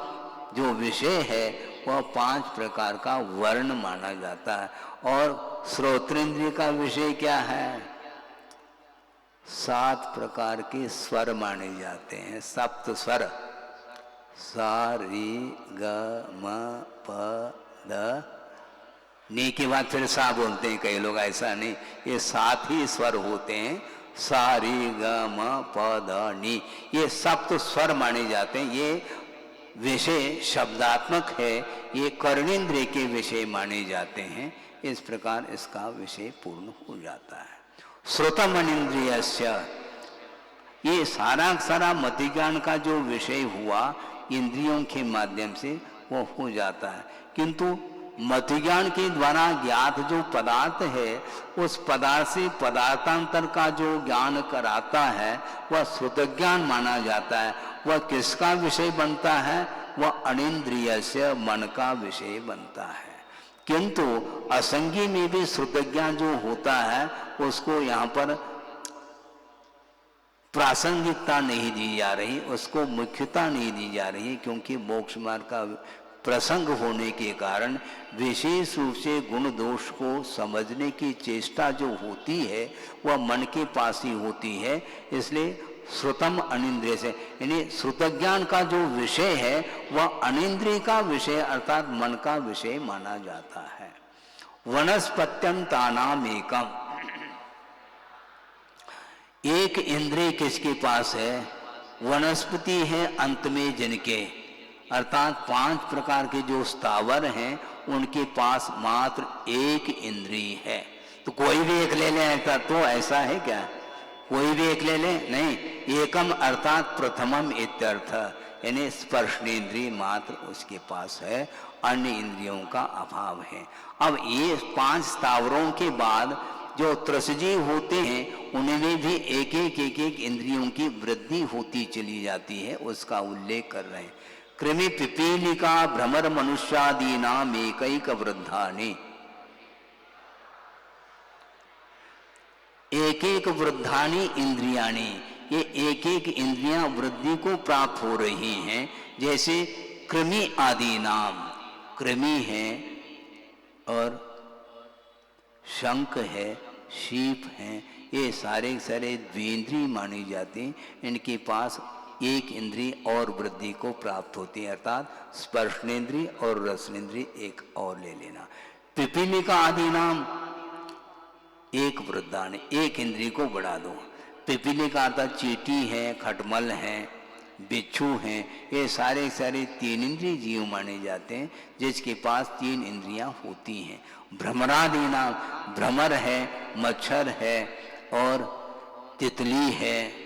जो विषय है वह 5 प्रकार का वर्ण माना जाता है। और श्रोत्रेंद्रिय का विषय क्या है? 7 प्रकार के स्वर माने जाते हैं, सप्त स्वर, सा री ग म प द नी के बाद फिर सा बोलते हैं कई लोग, ऐसा नहीं, ये 7 ही स्वर होते हैं, सा री ग म प द नी, ये सप्त स्वर माने जाते हैं। ये विषय शब्दात्मक है, ये कर्णेंद्रिय के विषय माने जाते हैं। इस प्रकार इसका विषय पूर्ण हो जाता है। श्रोतम अनिंद्रियस्य, ये सारा मतिज्ञान का जो विषय हुआ इंद्रियों के माध्यम से वो हो जाता है, किंतु मतिज्ञान के द्वारा ज्ञात जो पदार्थ है उस पदार्थ से पदार्थांतर का जो ज्ञान कराता है वह श्रुत ज्ञान माना जाता है। वह किसका विषय बनता है? वह अनिंद्रिय से मन का विषय बनता है। किंतु असंगी में भी श्रुत ज्ञान जो होता है उसको यहाँ पर प्रासंगिकता नहीं दी जा रही, उसको मुख्यता नहीं दी जा रही, क्योंकि मोक्ष मार्ग का प्रसंग होने के कारण विशेष रूप से गुण दोष को समझने की चेष्टा जो होती है वह मन के पास ही होती है। इसलिए श्रुतम अनिंद्रिय से, यानी श्रुत ज्ञान का जो विषय है वह अनिंद्रिय का विषय अर्थात मन का विषय माना जाता है। वनस्पत्यंतानाम एकम, एक इंद्रिय किसके पास है? वनस्पति है अंत में जिनके, अर्थात 5 प्रकार के जो स्थावर हैं उनके पास मात्र एक इंद्रिय है। तो कोई भी एक ले ले ऐसा, तो ऐसा है क्या? कोई भी एक ले ले? नहीं, एकम अर्थात प्रथमम इत्यर्थ, यानी स्पर्शेंद्रिय मात्र उसके पास है, अन्य इंद्रियों का अभाव है। अब ये 5 स्थावरों के बाद जो त्रसजीव होते हैं उनमें भी एक एक इंद्रियों की वृद्धि होती चली जाती है, उसका उल्लेख कर रहे हैं। कृमि पिपीलिका भ्रमर मनुष्यादीनाम एकैक वृद्धानि, एक एक वृद्धानि इंद्रियाणि, ये एक एक इंद्रियां वृद्धि को प्राप्त हो रही हैं। जैसे कृमि आदि नाम, कृमि है और शंख है, शीप है, ये सारे सारे द्विंद्रिय माने जाते हैं। इनके पास एक इंद्रिय और वृद्धि को प्राप्त होती है, अर्थात स्पर्शनेन्द्रिय और रसनेन्द्रिय एक और ले लेना। पिपीलिका आदि नाम एक वृद्धानि, एक इंद्रिय को बढ़ा दो। पिपीलिका अर्थात चींटी है, खटमल है, बिच्छू हैं, ये सारे सारे 3 इंद्रिय जीव माने जाते हैं जिसके पास 3 इंद्रियां होती हैं। भ्रमरादि नाम, भ्रमर है, मच्छर है और तितली है,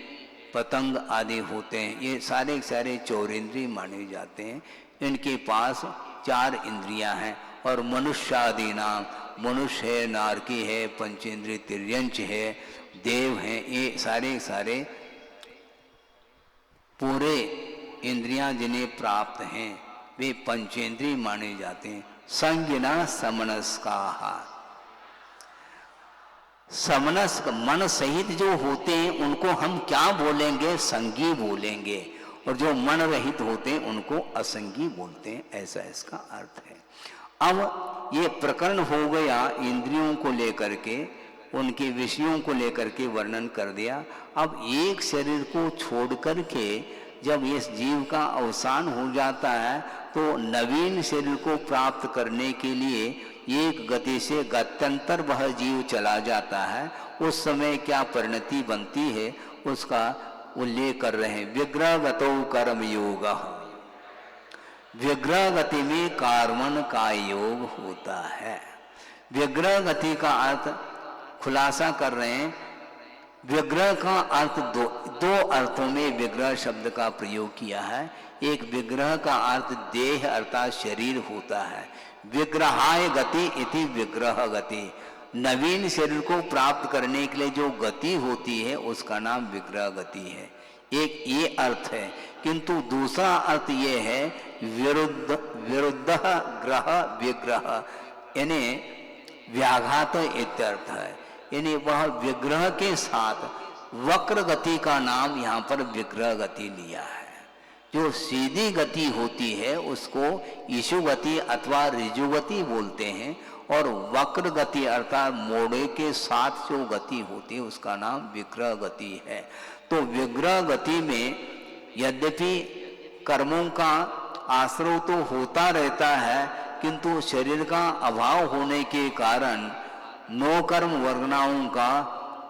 पतंग आदि होते हैं, ये सारे सारे 4 इंद्रिय माने जाते हैं। इनके पास 4 इंद्रियां हैं। और मनुष्यादि नाम, मनुष्य है, नारकी है, पंचेंद्रिय तिर्यंच है, देव हैं, ये सारे सारे पूरे इंद्रियां जिन्हें प्राप्त हैं वे पंचेंद्रिय माने जाते हैं। संज्ञा समनस्काः, समनस्क मन सहित जो होते हैं उनको हम क्या बोलेंगे? संगी बोलेंगे, और जो मन रहित होते हैं उनको असंगी बोलते हैं, ऐसा इसका अर्थ है। अब ये प्रकरण हो गया इंद्रियों को लेकर के, उनके विषयों को लेकर के वर्णन कर दिया। अब एक शरीर को छोड़ करके जब इस जीव का अवसान हो जाता है तो नवीन शरीर को प्राप्त करने के लिए एक गति से गत्यंतर वह जीव चला जाता है। उस समय क्या परिणति बनती है उसका उल्लेख कर रहे हैं। विग्रहगतो कर्म योग, विग्रह गति में कार्मन का योग होता है। विग्रह गति का अर्थ खुलासा कर रहे हैं। विग्रह का अर्थ दो अर्थों में विग्रह शब्द का प्रयोग किया है। एक विग्रह का अर्थ देह अर्थात शरीर होता है। विग्रहाय गति इति विग्रह गति, नवीन शरीर को प्राप्त करने के लिए जो गति होती है उसका नाम विग्रह गति है। एक ये अर्थ है, किंतु दूसरा अर्थ ये है विरुद्ध ग्रह विग्रह, यानी व्याघात इत्यर्थ है। यानी वह विग्रह के साथ वक्र गति का नाम यहाँ पर विग्रह गति लिया है। जो सीधी गति होती है उसको ईशु गति अथवा ऋजु गति बोलते हैं, और वक्र गति अर्थात मोड़े के साथ जो गति होती है उसका नाम विग्रह गति है। तो विग्रह गति में यद्यपि कर्मों का आश्रय तो होता रहता है, किंतु शरीर का अभाव होने के कारण नौ कर्म वर्गनाओं का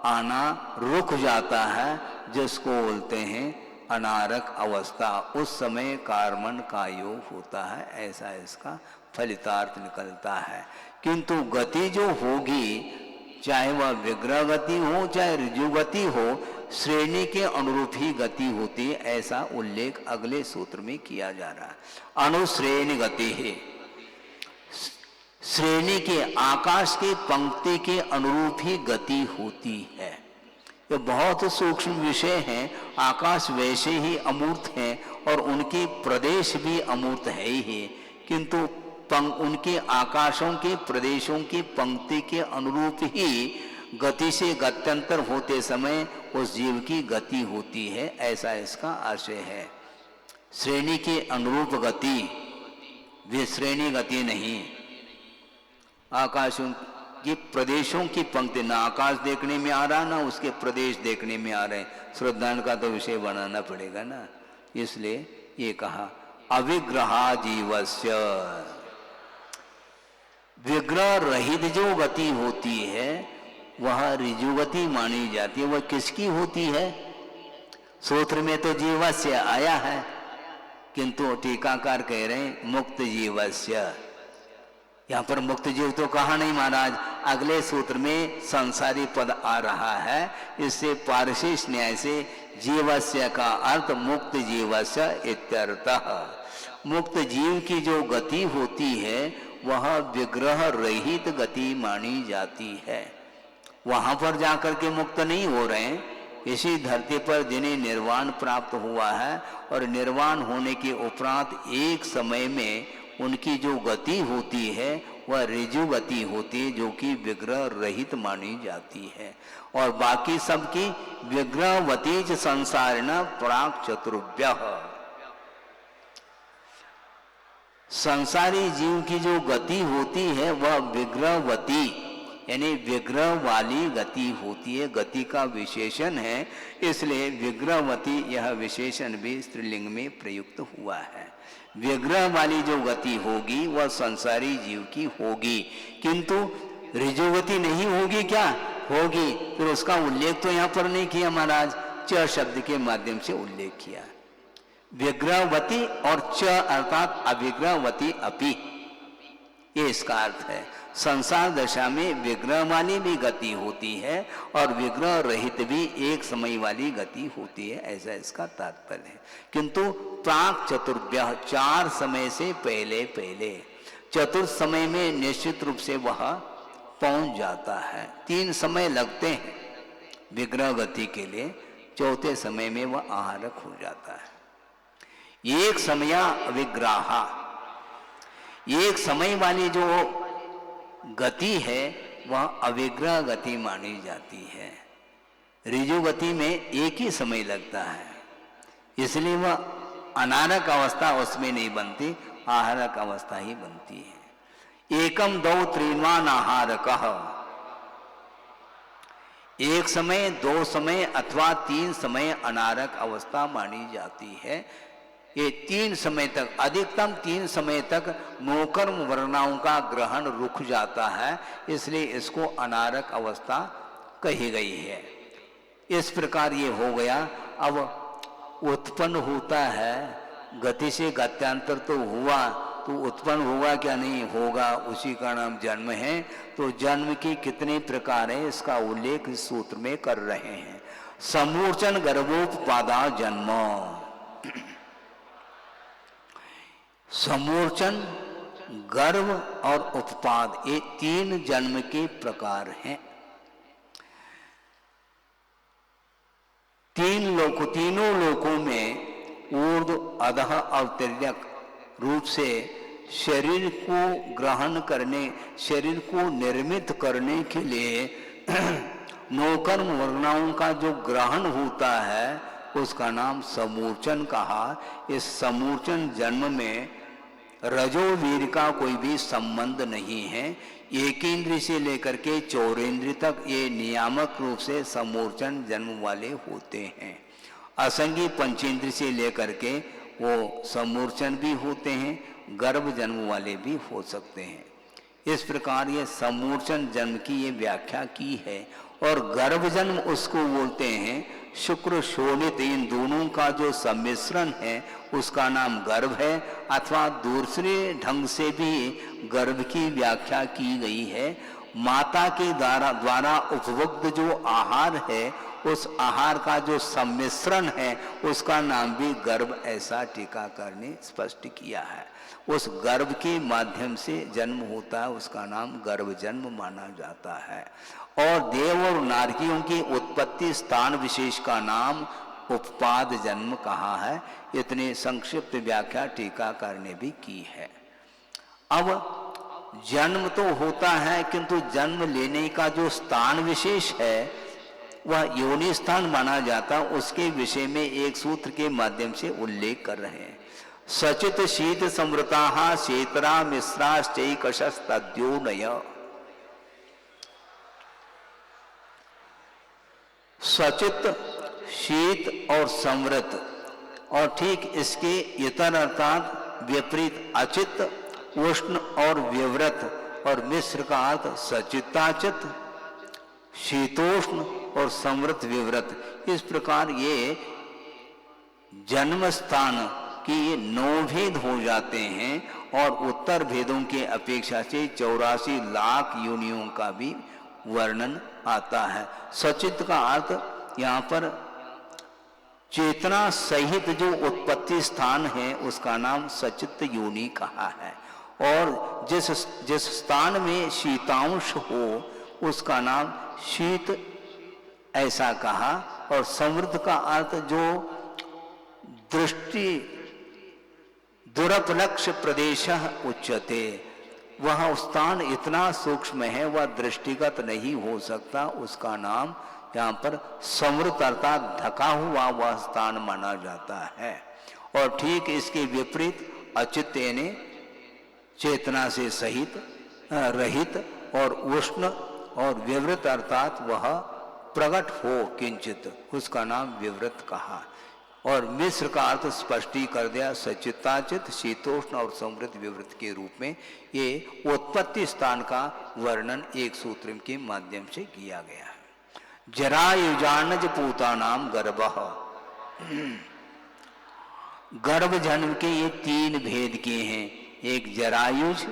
आना रुक जाता है, जिसको बोलते हैं अनारक अवस्था। उस समय कार्मण का योग होता है, ऐसा इसका फलितार्थ निकलता है। किंतु गति जो होगी, चाहे वह विग्रह गति हो चाहे ऋजु गति हो, श्रेणी के अनुरूप ही गति होती है, ऐसा उल्लेख अगले सूत्र में किया जा रहा है। अनुश्रेणी गति है, श्रेणी के आकाश के पंक्ति के अनुरूप ही गति होती है। ये बहुत सूक्ष्म विषय है। आकाश वैसे ही अमूर्त हैं और उनके प्रदेश भी अमूर्त है ही, किंतु उनके आकाशों के प्रदेशों की पंक्ति के अनुरूप ही गति से गत्यंतर होते समय उस जीव की गति होती है, ऐसा इसका आशय है। श्रेणी के अनुरूप गति, वे श्रेणी गति नहीं। आकाशों की प्रदेशों की पंक्ति, ना आकाश देखने में आ रहा ना उसके प्रदेश देखने में आ रहे, श्रद्धांत का तो विषय बनाना पड़ेगा ना। इसलिए ये कहा अविग्रहा जीवस्य, विग्रह रहित जो गति होती है वह ऋजु गति मानी जाती है। वह किसकी होती है? सूत्र में तो जीवस्य आया है, किंतु टीकाकार कह रहे हैं मुक्त जीवस्य। यहाँ पर मुक्त जीव तो कहा नहीं महाराज, अगले सूत्र में संसारी पद आ रहा है। इससे पारसिक न्याय से जीवस्य का अर्थ मुक्त जीवस्य इत्यर्थः। मुक्त जीव की जो गति होती है वह विग्रह रहित गति मानी जाती है। वहां पर जाकर के मुक्त नहीं हो रहे हैं, इसी धरती पर जिन्हें निर्वाण प्राप्त हुआ है और निर्वाण होने के उपरांत एक समय में उनकी जो गति होती है वह ऋजु गति होती है, जो कि विग्रह रहित मानी जाती है। और बाकी सबकी विग्रहवती च संसारिण प्राक चतुर्भ्य। संसारी जीव की जो गति होती है वह विग्रहवती, यानी विग्रह वाली गति होती है, गति का विशेषण है। इसलिए विग्रहवती यह विशेषण भी स्त्रीलिंग में प्रयुक्त हुआ है। विग्रह वाली जो गति होगी वह संसारी जीव की होगी, किंतु ऋजुगति नहीं होगी। क्या होगी? फिर उसका उल्लेख तो यहाँ पर नहीं किया महाराज, च शब्द के माध्यम से उल्लेख किया। विग्रहवती और च अर्थात अविग्रहवती अपि, ये इसका अर्थ है। संसार दशा में विग्रह वाली भी गति होती है और विग्रह रहित भी एक समय वाली गति होती है, ऐसा इसका तात्पर्य है। किंतु प्राक चतुर्भ्य, चार समय से पहले पहले, चतुर्थ समय में निश्चित रूप से वह पहुंच जाता है। तीन समय लगते हैं विग्रह गति के लिए, चौथे समय में वह आहारक हो जाता है। एक समय अविग्राहा, एक समय वाली जो गति है वह अविग्रह गति मानी जाती है। ऋजु गति में एक ही समय लगता है, इसलिए वह अनारक अवस्था उसमें नहीं बनती, आहारक अवस्था ही बनती है। एकम दो त्रिवान आहारकः, एक समय, दो समय अथवा तीन समय अनारक अवस्था मानी जाती है। ये तीन समय तक, अधिकतम तीन समय तक नौकर्म वर्णाओं का ग्रहण रुक जाता है, इसलिए इसको अनारक अवस्था कही गई है। इस प्रकार ये हो गया। अब उत्पन्न होता है, गति से गत्यांतर तो हुआ, तो उत्पन्न होगा क्या? नहीं होगा, उसी का नाम जन्म है। तो जन्म की कितने प्रकार है इसका उल्लेख इस सूत्र में कर रहे हैं। समूर्चन गर्भोपपादा जन्म, समूर्चन गर्भ और उपपाद, ये 3 जन्म के प्रकार हैं। तीनों लोकों में ऊर्ध्व, अधः और तिर्यक रूप से शरीर को ग्रहण करने, शरीर को निर्मित करने के लिए नौकर्म वर्णाओं का जो ग्रहण होता है उसका नाम समूर्चन कहा। इस समूर्चन जन्म में रजोवीर का कोई भी संबंध नहीं है। एक इंद्रिय से लेकर के चौरेंद्रिय तक ये नियामक रूप से समूर्चन जन्म वाले होते हैं। असंगी पंचेंद्रिय से लेकर के वो समूर्चन भी होते हैं, गर्भ जन्म वाले भी हो सकते हैं। इस प्रकार ये समूर्चन जन्म की ये व्याख्या की है। और गर्भ जन्म उसको बोलते हैं शुक्र शोणित, इन दोनों का जो सम्मिश्रण है उसका नाम गर्भ है। अथवा दूसरे ढंग से भी गर्भ की व्याख्या की गई है। माता के द्वारा उपभोग्य जो आहार है उस आहार का जो सम्मिश्रण है उसका नाम भी गर्भ, ऐसा टीकाकार ने स्पष्ट किया है। उस गर्भ के माध्यम से जन्म होता है, उसका नाम गर्भ जन्म माना जाता है। और देव और नारकियों की उत्पत्ति स्थान विशेष का नाम उपपाद जन्म कहा है। इतने संक्षिप्त व्याख्या टीकाकार ने भी की है। अब जन्म तो होता है किंतु जन्म लेने का जो स्थान विशेष है वह योनि स्थान माना जाता, उसके विषय में एक सूत्र के माध्यम से उल्लेख कर रहे हैं। सचित शीत समृता शेतरा मिश्राश्चैकशस्तद्योनय। सचित, शीत और समृत, और ठीक इसके इतर अर्थात विपरीत अचित, उष्ण और विव्रत, और मिश्र का अर्थ सचिताचित, शीतोष्ण और समृत विव्रत। इस प्रकार ये जन्म स्थान कि ये 9 भेद हो जाते हैं और उत्तर भेदों के अपेक्षा से 84 लाख योनियों का भी वर्णन आता है। सचित का अर्थ यहाँ पर चेतना सहित जो उत्पत्ति स्थान है उसका नाम सचित योनि कहा है। और जिस स्थान में शीतांश हो उसका नाम शीत ऐसा कहा। और समृद्ध का अर्थ जो दृष्टि दुरपलक्ष्य प्रदेश उच्यते, वह स्थान इतना सूक्ष्म है वह दृष्टिगत नहीं हो सकता, उसका नाम यहाँ पर समृद्ध अर्थात ढका हुआ वह स्थान माना जाता है। और ठीक इसके विपरीत अचित यानी चेतना से सहित रहित और उष्ण और विवृत अर्थात वह प्रकट हो किंचित, उसका नाम विवृत कहा। और मिश्र का अर्थ स्पष्टी कर दिया, सचिताचित, शीतोष्ण और समृद्ध विवृत के रूप में ये उत्पत्ति स्थान का वर्णन एक सूत्र के माध्यम से किया गया है। जरायुजानज पूतानाम गर्भः। गर्भ जन्म के ये 3 भेद किए हैं, एक जरायुज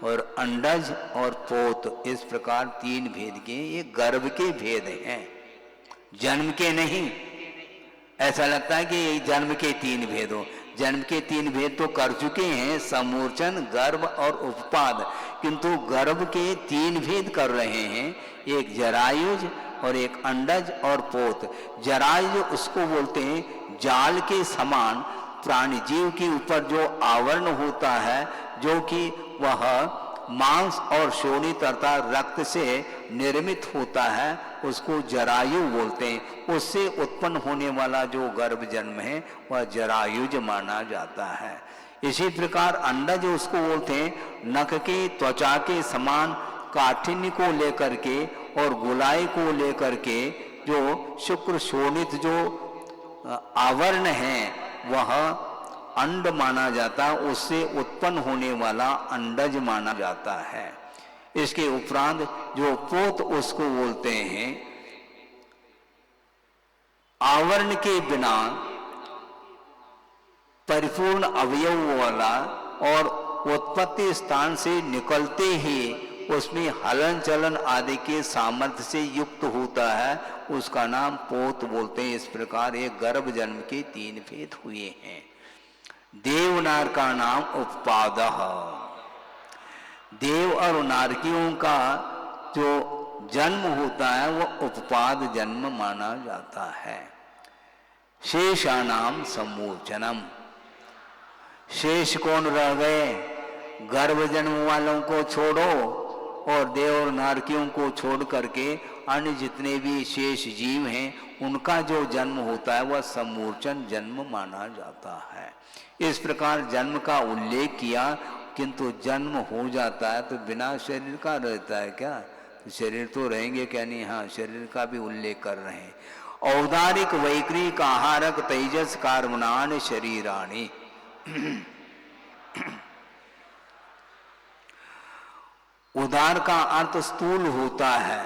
और अंडज और पोत, इस प्रकार 3 भेद के। ये गर्भ के भेद हैं, जन्म के नहीं। ऐसा लगता है कि ये जन्म के 3 भेद हो, जन्म के 3 भेद तो कर चुके हैं, समूर्चन, गर्भ और उपपाद, किंतु गर्भ के 3 भेद कर रहे हैं, एक जरायुज और एक अंडज और पोत। जरायुज उसको बोलते हैं जाल के समान प्राणी जीव के ऊपर जो आवरण होता है, जो कि वह मांस और शोणित अर्थात रक्त से निर्मित होता है, उसको जरायु बोलते हैं। उससे उत्पन्न होने वाला जो गर्भ जन्म है वह जरायुज माना जाता है। इसी प्रकार अंडज उसको बोलते हैं नख के त्वचा के समान काठिन्य को लेकर के और गोलाई को लेकर के जो शुक्र शोणित जो आवरण है वह अंड माना जाता, उससे उत्पन्न होने वाला अंडज माना जाता है। इसके उपरांत जो पोत उसको बोलते हैं आवरण के बिना परिपूर्ण अवयव वाला और उत्पत्ति स्थान से निकलते ही उसमें हलन चलन आदि के सामर्थ्य से युक्त होता है, उसका नाम पोत बोलते हैं। इस प्रकार ये गर्भ जन्म के 3 भेद हुए हैं। देवनार का नाम उपपादः, देव और नारकियों का जो जन्म होता है वो उपपाद जन्म माना जाता है। शेषानाम सम्मोचनम, शेष कौन रह गए? गर्भ जन्म वालों को छोड़ो और देव और नारकियों को छोड़ करके अन्य जितने भी शेष जीव हैं उनका जो जन्म होता है वह सम्मोचन जन्म माना जाता है। इस प्रकार जन्म का उल्लेख किया, किंतु जन्म हो जाता है तो बिना शरीर का रहता है क्या? शरीर तो रहेंगे क्या? नहीं, हाँ, शरीर का भी उल्लेख कर रहे हैं। औदारिक वैक्रिक आहारक तेजस कार्बनान शरीराणि। उदार का अर्थ स्थूल होता है।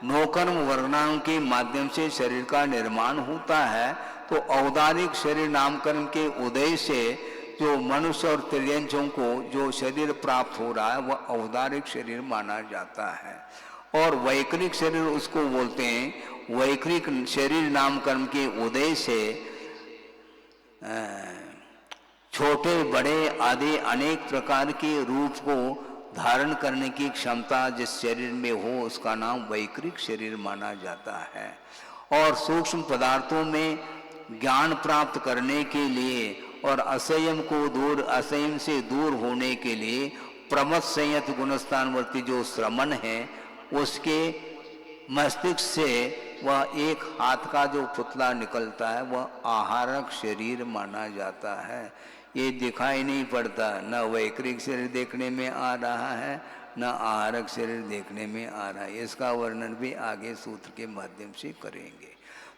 नौकर्म वर्णाओं के माध्यम से शरीर का निर्माण होता है, तो औदारिक शरीर नामकरण के उदय से जो मनुष्य और त्रियंचों को जो शरीर प्राप्त हो रहा है वह औदारिक शरीर माना जाता है। और वैक्रिक शरीर उसको बोलते हैं। वैक्रिक शरीर नामकरण के उदय से छोटे बड़े आदि अनेक प्रकार के रूप को धारण करने की क्षमता जिस शरीर में हो उसका नाम वैक्रिक शरीर माना जाता है। और सूक्ष्म पदार्थों में ज्ञान प्राप्त करने के लिए और असंयम से दूर होने के लिए प्रमथ संयत गुणस्थानवर्ती जो श्रमण है उसके मस्तिष्क से वह एक हाथ का जो पुतला निकलता है वह आहारक शरीर माना जाता है। ये दिखाई नहीं पड़ता, न वैक्रिक शरीर देखने में आ रहा है न आहारक शरीर देखने में आ रहा है। इसका वर्णन भी आगे सूत्र के माध्यम से करेंगे।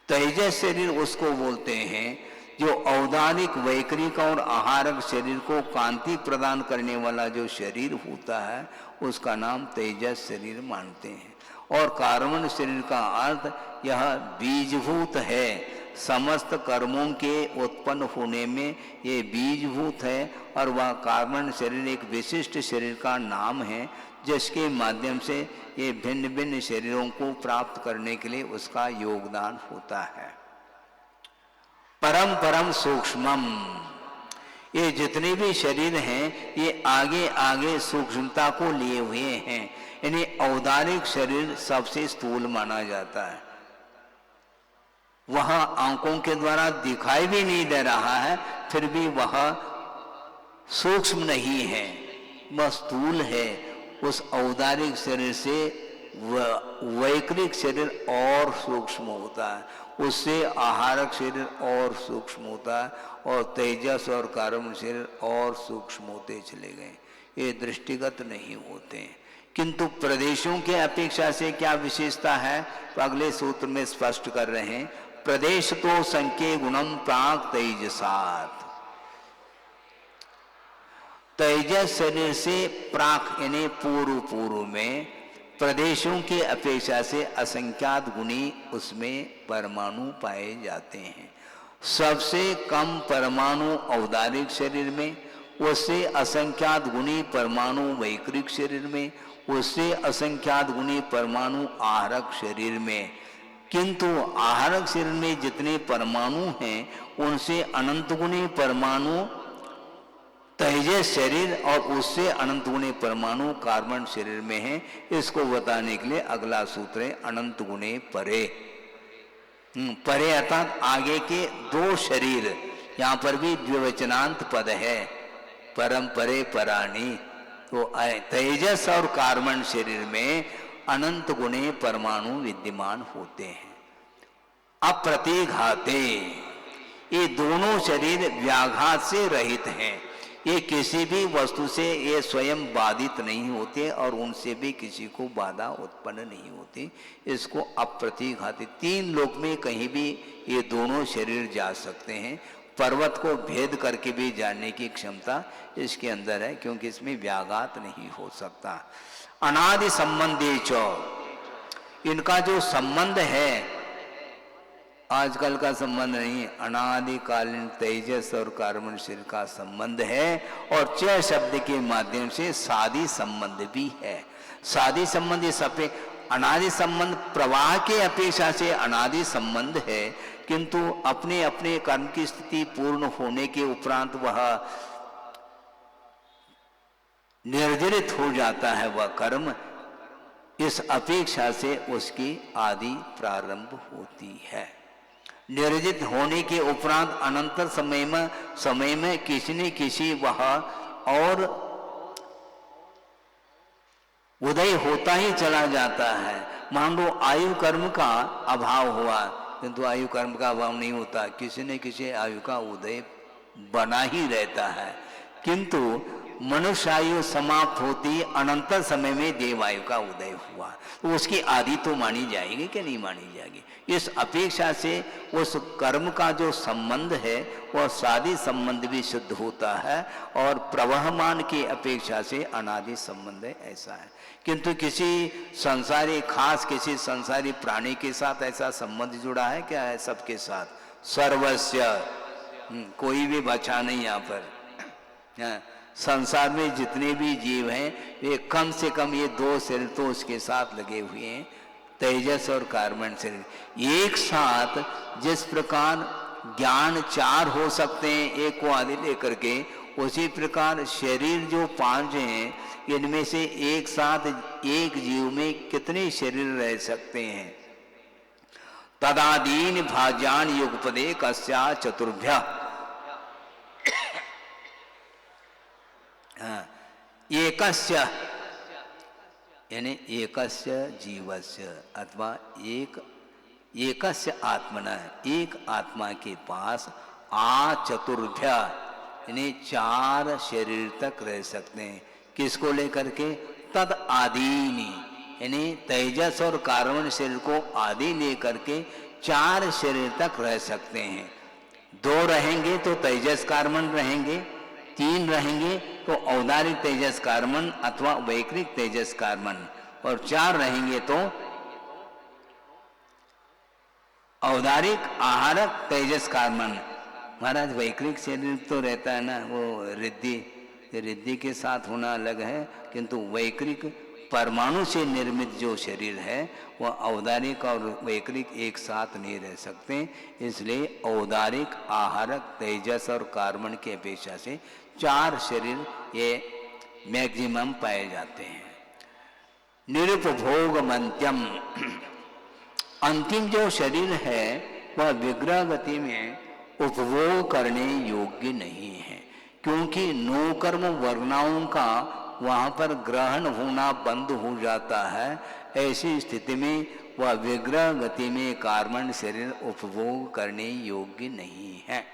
तेजस शरीर उसको बोलते हैं जो औदानिक वैक्रिक और आहारक शरीर को कांति प्रदान करने वाला जो शरीर होता है उसका नाम तेजस शरीर मानते हैं। और कार्बन शरीर का अर्थ यह बीजभूत है, समस्त कर्मों के उत्पन्न होने में ये बीजभूत है। और वह कार्बन शरीर एक विशिष्ट शरीर का नाम है जिसके माध्यम से ये भिन्न भिन्न शरीरों को प्राप्त करने के लिए उसका योगदान होता है। परम परम सूक्ष्मम, ये जितने भी शरीर हैं ये आगे आगे सूक्ष्मता को लिए हुए हैं। इन्हें औदारिक शरीर सबसे स्थूल माना जाता है। वह आंखों के द्वारा दिखाई भी नहीं दे रहा है, फिर भी वह सूक्ष्म नहीं है, वह स्थूल है। उस औदारिक शरीर से वैक्रिक शरीर और सूक्ष्म होता है, उससे आहारक शरीर और सूक्ष्म होता है, और तेजस और कार्बन शरीर और सूक्ष्म होते चले गए। ये दृष्टिगत नहीं होते। किंतु प्रदेशों के अपेक्षा से क्या विशेषता है तो अगले सूत्र में स्पष्ट कर रहे हैं। प्रदेश तो संख्ये गुणम प्राक तेजसात, तेजस शरीर से प्राक यानी पूर्व में प्रदेशों के अपेक्षा से असंख्यात गुणी उसमें परमाणु पाए जाते हैं। सबसे कम परमाणु औदारिक शरीर में, उससे असंख्यात गुणी परमाणु वैक्रिक शरीर में, उससे असंख्यात गुणी परमाणु आहारक शरीर में। किंतु आहारक शरीर में जितने परमाणु हैं उनसे अनंत गुणी परमाणु तेजस शरीर और उससे अनंत गुणे परमाणु कार्बन शरीर में है। इसको बताने के लिए अगला सूत्र है अनंत गुणे परे। परे अर्थात आगे के दो शरीर, यहाँ पर भी द्विवचनांत पद है, परम परे पराणी। तो तेजस और कार्बन शरीर में अनंत गुणे परमाणु विद्यमान होते हैं। अप्रतिघाते, ये दोनों शरीर व्याघात से रहित हैं। ये किसी भी वस्तु से ये स्वयं बाधित नहीं होते और उनसे भी किसी को बाधा उत्पन्न नहीं होती। इसको अप्रतिघाती, तीन लोक में कहीं भी ये दोनों शरीर जा सकते हैं। पर्वत को भेद करके भी जानने की क्षमता इसके अंदर है, क्योंकि इसमें व्याघात नहीं हो सकता। अनादि संबंधी चो, इनका जो संबंध है आजकल का संबंध नहीं है, अनादिकालीन तेजस और कार्बन शरीर का संबंध है। और च शब्द के माध्यम से सादी संबंध भी है। सादी संबंध इस अनादि संबंध प्रवाह के अपेक्षा से अनादि संबंध है, किंतु अपने अपने कर्म की स्थिति पूर्ण होने के उपरांत वह निर्जरित हो जाता है वह कर्म, इस अपेक्षा से उसकी आदि प्रारंभ होती है। निर्जित होने के उपरांत अनंतर समय में किसी न किसी वह और उदय होता ही चला जाता है। मान लो आयु कर्म का अभाव हुआ, किंतु आयु कर्म का अभाव नहीं होता, किसी न किसी आयु का उदय बना ही रहता है। किंतु मनुष्य आयु समाप्त होती अनंतर समय में देव आयु का उदय हुआ, तो उसकी आदि तो मानी जाएगी कि नहीं मानी जाएगी। इस अपेक्षा से उस कर्म का जो संबंध है वह सादी संबंध भी सिद्ध होता है और प्रवहमान की अपेक्षा से अनादि संबंध है, ऐसा है। किंतु किसी संसारी खास किसी संसारी प्राणी के साथ ऐसा संबंध जुड़ा है क्या? है सबके साथ सर्वस्य, कोई भी बचा नहीं यहाँ पर। संसार में जितने भी जीव हैं ये कम से कम ये दो शरीर तो उसके साथ लगे हुए हैं, तेजस और कार्बन शरीर। एक साथ जिस प्रकार ज्ञान चार हो सकते हैं एक को आदि लेकर के, उसी प्रकार शरीर जो पांच हैं इनमें से एक साथ एक जीव में कितने शरीर रह सकते हैं? तदादीन भाज्यान युगपदे कस्या चतुर्भ्य, एकस्य यानी एकस्य जीवस्य अथवा एकस्य आत्मना, एक आत्मा के पास चतुर्भ्य यानी चार शरीर तक रह सकते हैं। किसको लेकर के? तद आदीनी यानी तेजस और कार्बन शरीर को आदि लेकर के चार शरीर तक रह सकते हैं। दो रहेंगे तो तेजस कार्बन रहेंगे, तीन रहेंगे तो औदारिक तेजस कार्बन अथवा वैकृतिक तेजस कार्बन, और चार रहेंगे तो औदारिक आहारक तेजस कार्बन। महाराज वैकृतिक शरीर तो रहता है ना, वो रिद्धि के साथ होना अलग है, किंतु वैकृतिक परमाणु से निर्मित जो शरीर है वह औदारिक और वैकृतिक एक साथ नहीं रह सकते। इसलिए औदारिक आहारक तेजस और कार्बन की अपेक्षा से चार शरीर ये मैक्सिमम पाए जाते हैं। निरुपभोगमंत्यम, अंतिम जो शरीर है वह विग्रह गति में उपभोग करने योग्य नहीं है, क्योंकि नौ कर्म वर्णाओं का वहाँ पर ग्रहण होना बंद हो जाता है। ऐसी स्थिति में वह विग्रह गति में कार्बन शरीर उपभोग करने योग्य नहीं है,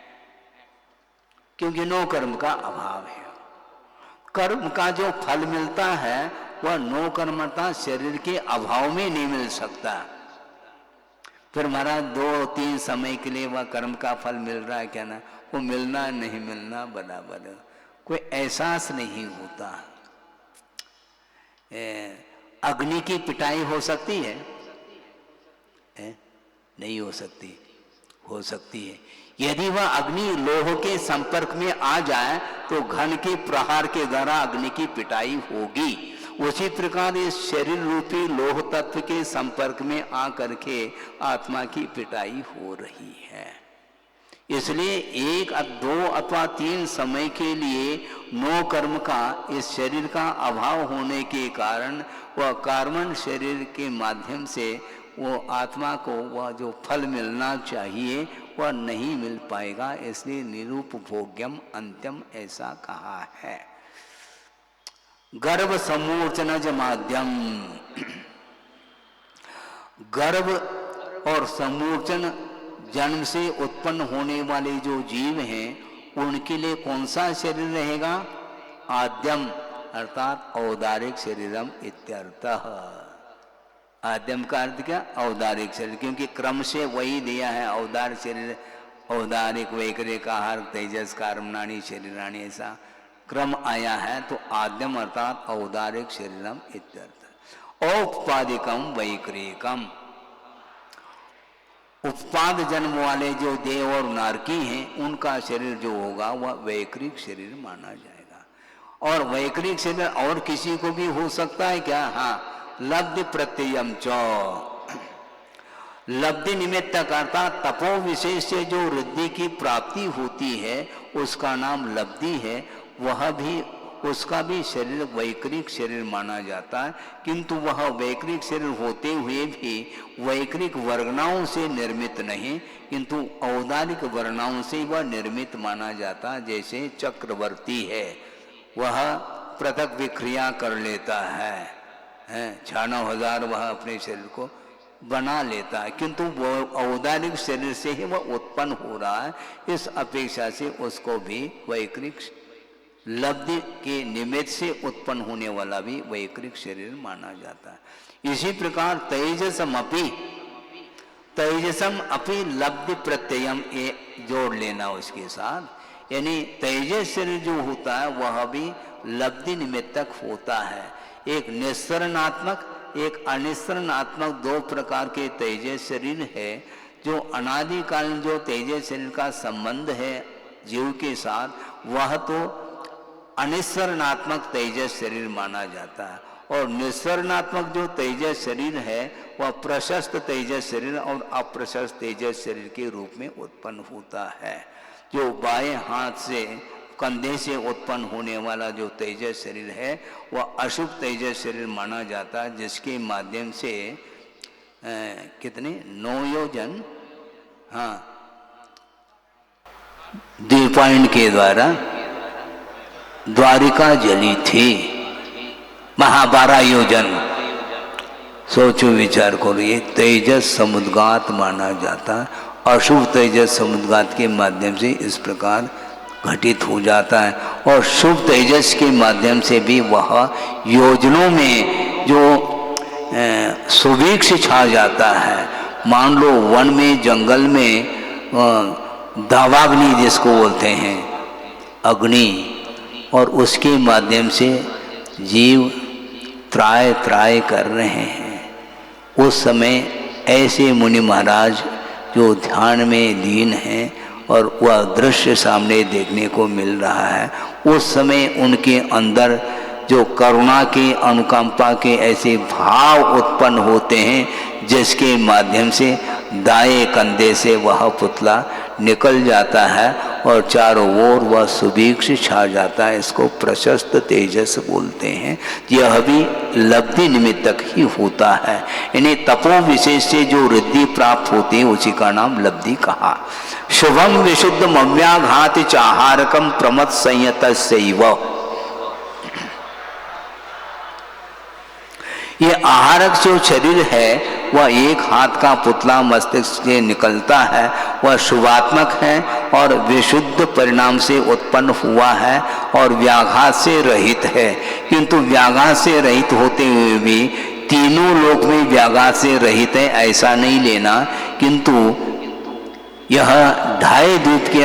क्योंकि नौ कर्म का अभाव है। कर्म का जो फल मिलता है वह नौ कर्मता शरीर के अभाव में नहीं मिल सकता। फिर महाराज दो तीन समय के लिए वह कर्म का फल मिल रहा है क्या ना, वो मिलना नहीं मिलना बराबर है, कोई एहसास नहीं होता। अग्नि की पिटाई हो सकती है? नहीं हो सकती। हो सकती है, यदि वह अग्नि लोह के संपर्क में आ जाए तो घन के प्रहार के द्वारा अग्नि की पिटाई होगी। उसी प्रकार इस शरीर रूपी लोह तत्व के संपर्क में आकर के आत्मा की पिटाई हो रही है। इसलिए एक दो अथवा तीन समय के लिए नौ कर्म का इस शरीर का अभाव होने के कारण वह कार्बन शरीर के माध्यम से वो आत्मा को वह जो फल मिलना चाहिए वह नहीं मिल पाएगा। इसलिए निरुपभोग्यम अंत्यम ऐसा कहा है। गर्भ समूर्चनज माध्यम, गर्भ और समूर्चन जन्म से उत्पन्न होने वाले जो जीव हैं उनके लिए कौन सा शरीर रहेगा? आद्यम अर्थात औदारिक शरीरम इत्यर्थः। आद्यम का अर्थ क्या? औदारिक शरीर, क्योंकि क्रम से वही दिया है। औदारिक शरीर, औदारिक वैकृतिक आहार तेजस कार्बनानी शरीरानी, ऐसा क्रम आया है। तो आद्यम अर्थात औदारिक शरीरम इत्यर्थ। औपपादिकम वैकृतिकम, उपपाद जन्म वाले जो देव और नारकी हैं उनका शरीर जो होगा वह वैकृतिक शरीर माना जाएगा। और वैकृतिक शरीर और किसी को भी हो सकता है क्या? हाँ, लब्धि प्रत्ययम च, लब्धि निमित्त करता तपो विशेष से जो रिद्धि की प्राप्ति होती है उसका नाम लब्धि है। वह भी उसका भी शरीर वैकृत शरीर माना जाता है, किंतु वह वैकृत शरीर होते हुए भी वैकृत वर्णनाओं से निर्मित नहीं, किंतु औदारिक वर्णनाओं से वह निर्मित माना जाता है। जैसे चक्रवर्ती है, वह पृथक विक्रिया कर लेता है 96,000 वह अपने शरीर को बना लेता है, किंतु वो औदारिक शरीर से ही वह उत्पन्न हो रहा है। इस अपेक्षा से उसको भी वैकृत लब्धि के निमित्त से उत्पन्न होने वाला भी वैकृत शरीर माना जाता है। इसी प्रकार तेजसम अपि लब्धि प्रत्ययम ये जोड़ लेना उसके साथ, यानी तेजस शरीर जो होता है वह भी लब्धि निमित्तक होता है। एक निस्सरणात्मक एक अनिस्सरणात्मक दो प्रकार के तेजस शरीर है। जो अनादिकाल जो तेजस शरीर का संबंध है जीव के साथ, वह तो अनिस्सरणात्मक तेजस शरीर माना जाता है, और निस्सरणात्मक जो तेजस शरीर है वह प्रशस्त तेजस शरीर और अप्रशस्त तेजस शरीर के रूप में उत्पन्न होता है। जो बाएं हाथ से कंधे से उत्पन्न होने वाला जो तेजस शरीर है वह अशुभ तेजस शरीर माना जाता है, जिसके माध्यम से कितने 9 योजन द्वीपायन के द्वारा द्वारिका जली थी। 12 योजन, सोचो विचार करो, ये तेजस समुद्गात माना जाता है। अशुभ तेजस समुद्गात के माध्यम से इस प्रकार घटित हो जाता है, और शुभ तेजस के माध्यम से भी वह योजनों में जो सुभिक्ष छा जाता है। मान लो वन में जंगल में दावाग्नि जिसको बोलते हैं अग्नि, और उसके माध्यम से जीव त्राय त्राय कर रहे हैं। उस समय ऐसे मुनि महाराज जो ध्यान में लीन हैं और वह दृश्य सामने देखने को मिल रहा है, उस समय उनके अंदर जो करुणा के अनुकंपा के ऐसे भाव उत्पन्न होते हैं, जिसके माध्यम से दाएं कंधे से वह पुतला निकल जाता है और चारों ओर वह सुभीक्ष छा जाता है। इसको प्रशस्त तेजस बोलते हैं। यह भी लब्धि निमित्तक ही होता है। इन्हें तपो विशेष से जो रिद्धि प्राप्त होती है उसी का नाम लब्धि कहा। शुभम विशुद्धम अव्याघात चाहारकम प्रमथ संयतस्यैव। ये आहारक जो शरीर है वह एक हाथ का पुतला मस्तिष्क से निकलता है, वह शुभात्मक है और विशुद्ध परिणाम से उत्पन्न हुआ है और व्याघात से रहित है। किंतु व्याघात से रहित होते हुए भी तीनों लोक में व्याघात से रहित है ऐसा नहीं लेना, किंतु यह ढाई द्वीप के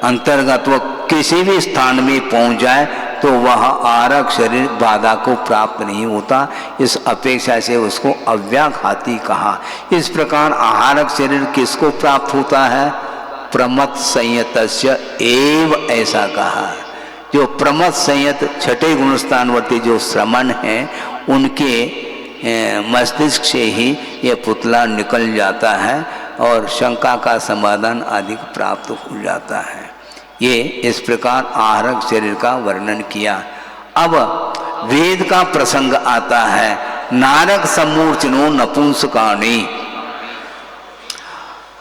अंतर्गत वह किसी भी स्थान में पहुंच जाए तो वह आहारक शरीर बाधा को प्राप्त नहीं होता। इस अपेक्षा से उसको अव्याघाती कहा। इस प्रकार आहारक शरीर किसको प्राप्त होता है? प्रमथ संयतस्य एव ऐसा कहा। जो प्रमथ संयत छठे गुणस्थानवर्ती जो श्रमण हैं उनके मस्तिष्क से ही यह पुतला निकल जाता है और शंका का समाधान अधिक प्राप्त हो जाता है। ये इस प्रकार आहारक शरीर का वर्णन किया। अब वेद का प्रसंग आता है। नारक सम्मूर्छनो नपुंसकाणी।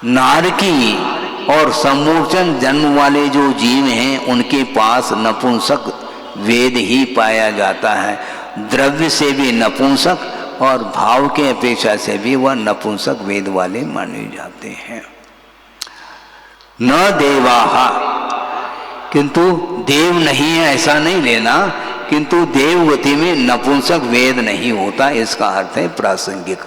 नारकी और सम्मूर्छन जन्म वाले जो जीव हैं उनके पास नपुंसक वेद ही पाया जाता है। द्रव्य से भी नपुंसक और भाव के अपेक्षा से भी वह नपुंसक वेद वाले माने जाते हैं। न देवाहा, किंतु देव नहीं है ऐसा नहीं लेना, किंतु देवगति में नपुंसक वेद नहीं होता, इसका अर्थ है प्रासंगिक।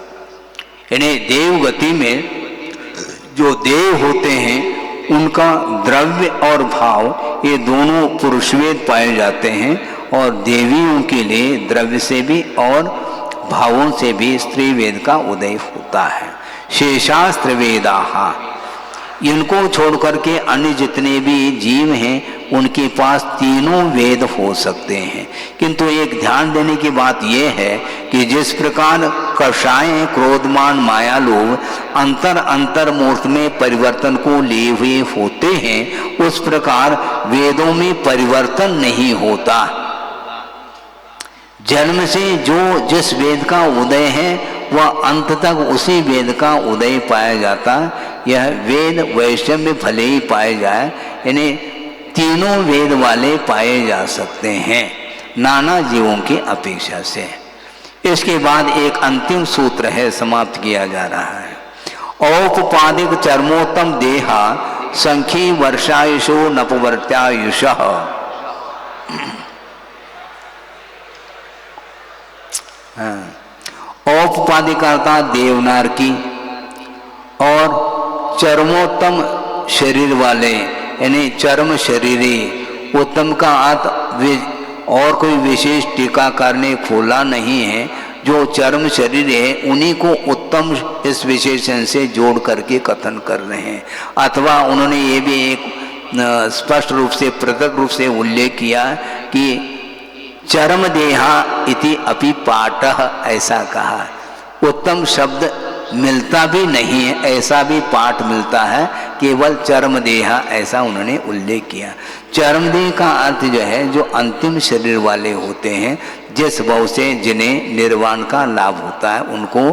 यानी देवगति में जो देव होते हैं उनका द्रव्य और भाव ये दोनों पुरुष वेद पाए जाते हैं, और देवियों के लिए द्रव्य से भी और भावों से भी स्त्री वेद का उदय होता है। शेषास्त्र वेदाहा, इनको छोड़ करके अन्य जितने भी जीव हैं उनके पास तीनों वेद हो सकते हैं। किंतु एक ध्यान देने की बात यह है कि जिस प्रकार कषाय, क्रोधमान, माया, लोभ अंतर अंतर मूर्त में परिवर्तन को लिए हुए होते हैं, उस प्रकार वेदों में परिवर्तन नहीं होता। जन्म से जो जिस वेद का उदय है वह अंत तक उसी वेद का उदय पाया जाता। यह वेद वैषम्य भले ही पाए जाए, यानी तीनों वेद वाले पाए जा सकते हैं नाना जीवों की अपेक्षा से। इसके बाद एक अंतिम सूत्र है, समाप्त किया जा रहा है। औपपादिक चर्मोत्तम देहा संखी वर्षायुषो नपवर्त्यायुषः। औपपादिक अर्थात देवनार की और चर्मोत्तम शरीर वाले यानी चर्म शरीरी। उत्तम का अर्थ और कोई विशेष टीकाकार ने खोला नहीं है, जो चर्म शरीर है उन्हीं को उत्तम इस विशेषण से जोड़ करके कथन कर रहे हैं। अथवा उन्होंने ये भी एक स्पष्ट रूप से पृथक रूप से उल्लेख किया कि चर्म देहा इति अपि पाठः, ऐसा कहा। उत्तम शब्द मिलता भी नहीं है, ऐसा भी पाठ मिलता है, केवल चर्म देहा ऐसा उन्होंने उल्लेख किया। चर्म देह का अर्थ जो है जो अंतिम शरीर वाले होते हैं, जिस भाव से जिन्हें निर्वाण का लाभ होता है, उनको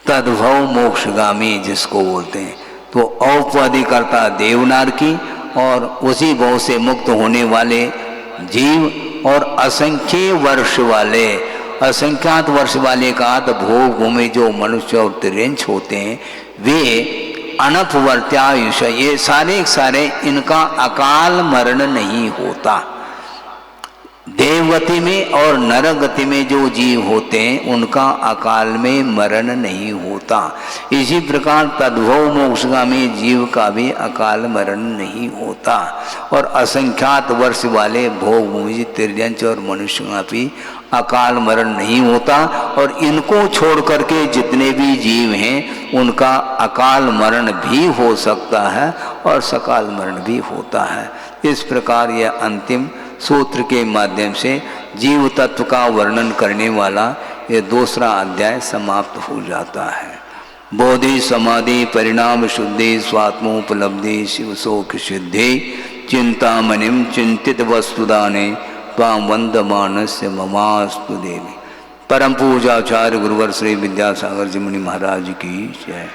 तद्भव मोक्षगामी जिसको बोलते हैं। तो औपवादिक अर्था देवनार की और उसी भाव से मुक्त होने वाले जीव और असंख्य वर्ष वाले, असंख्यात वर्ष वाले का तो भोग भूमि जो मनुष्य और तिर्यंच होते हैं वे अनपवर्त्यायुष, ये सारे इनका अकाल मरण नहीं होता। देवगति में और नरगति में जो जीव होते हैं उनका अकाल में मरण नहीं होता। इसी प्रकार तद्भव मोक्षगामी जीव का भी अकाल मरण नहीं होता। और असंख्यात वर्ष वाले भोग भूमि तिर्यंच और मनुष्य का भी अकाल मरण नहीं होता। और इनको छोड़ करके जितने भी जीव हैं उनका अकाल मरण भी हो सकता है और सकाल मरण भी होता है। इस प्रकार यह अंतिम सूत्र के माध्यम से जीव तत्व का वर्णन करने वाला ये दूसरा अध्याय समाप्त हो जाता है। बोधि समाधि परिणाम शुद्धि स्वात्मोपलब्धि शिव शोक सिद्धि चिंतामणिम चिंतित वस्तुदाने त्वां वंदमानस्य ममास्तु देवी। परम पूजाचार्य गुरुवर श्री विद्यासागर जी मुनि महाराज की जय।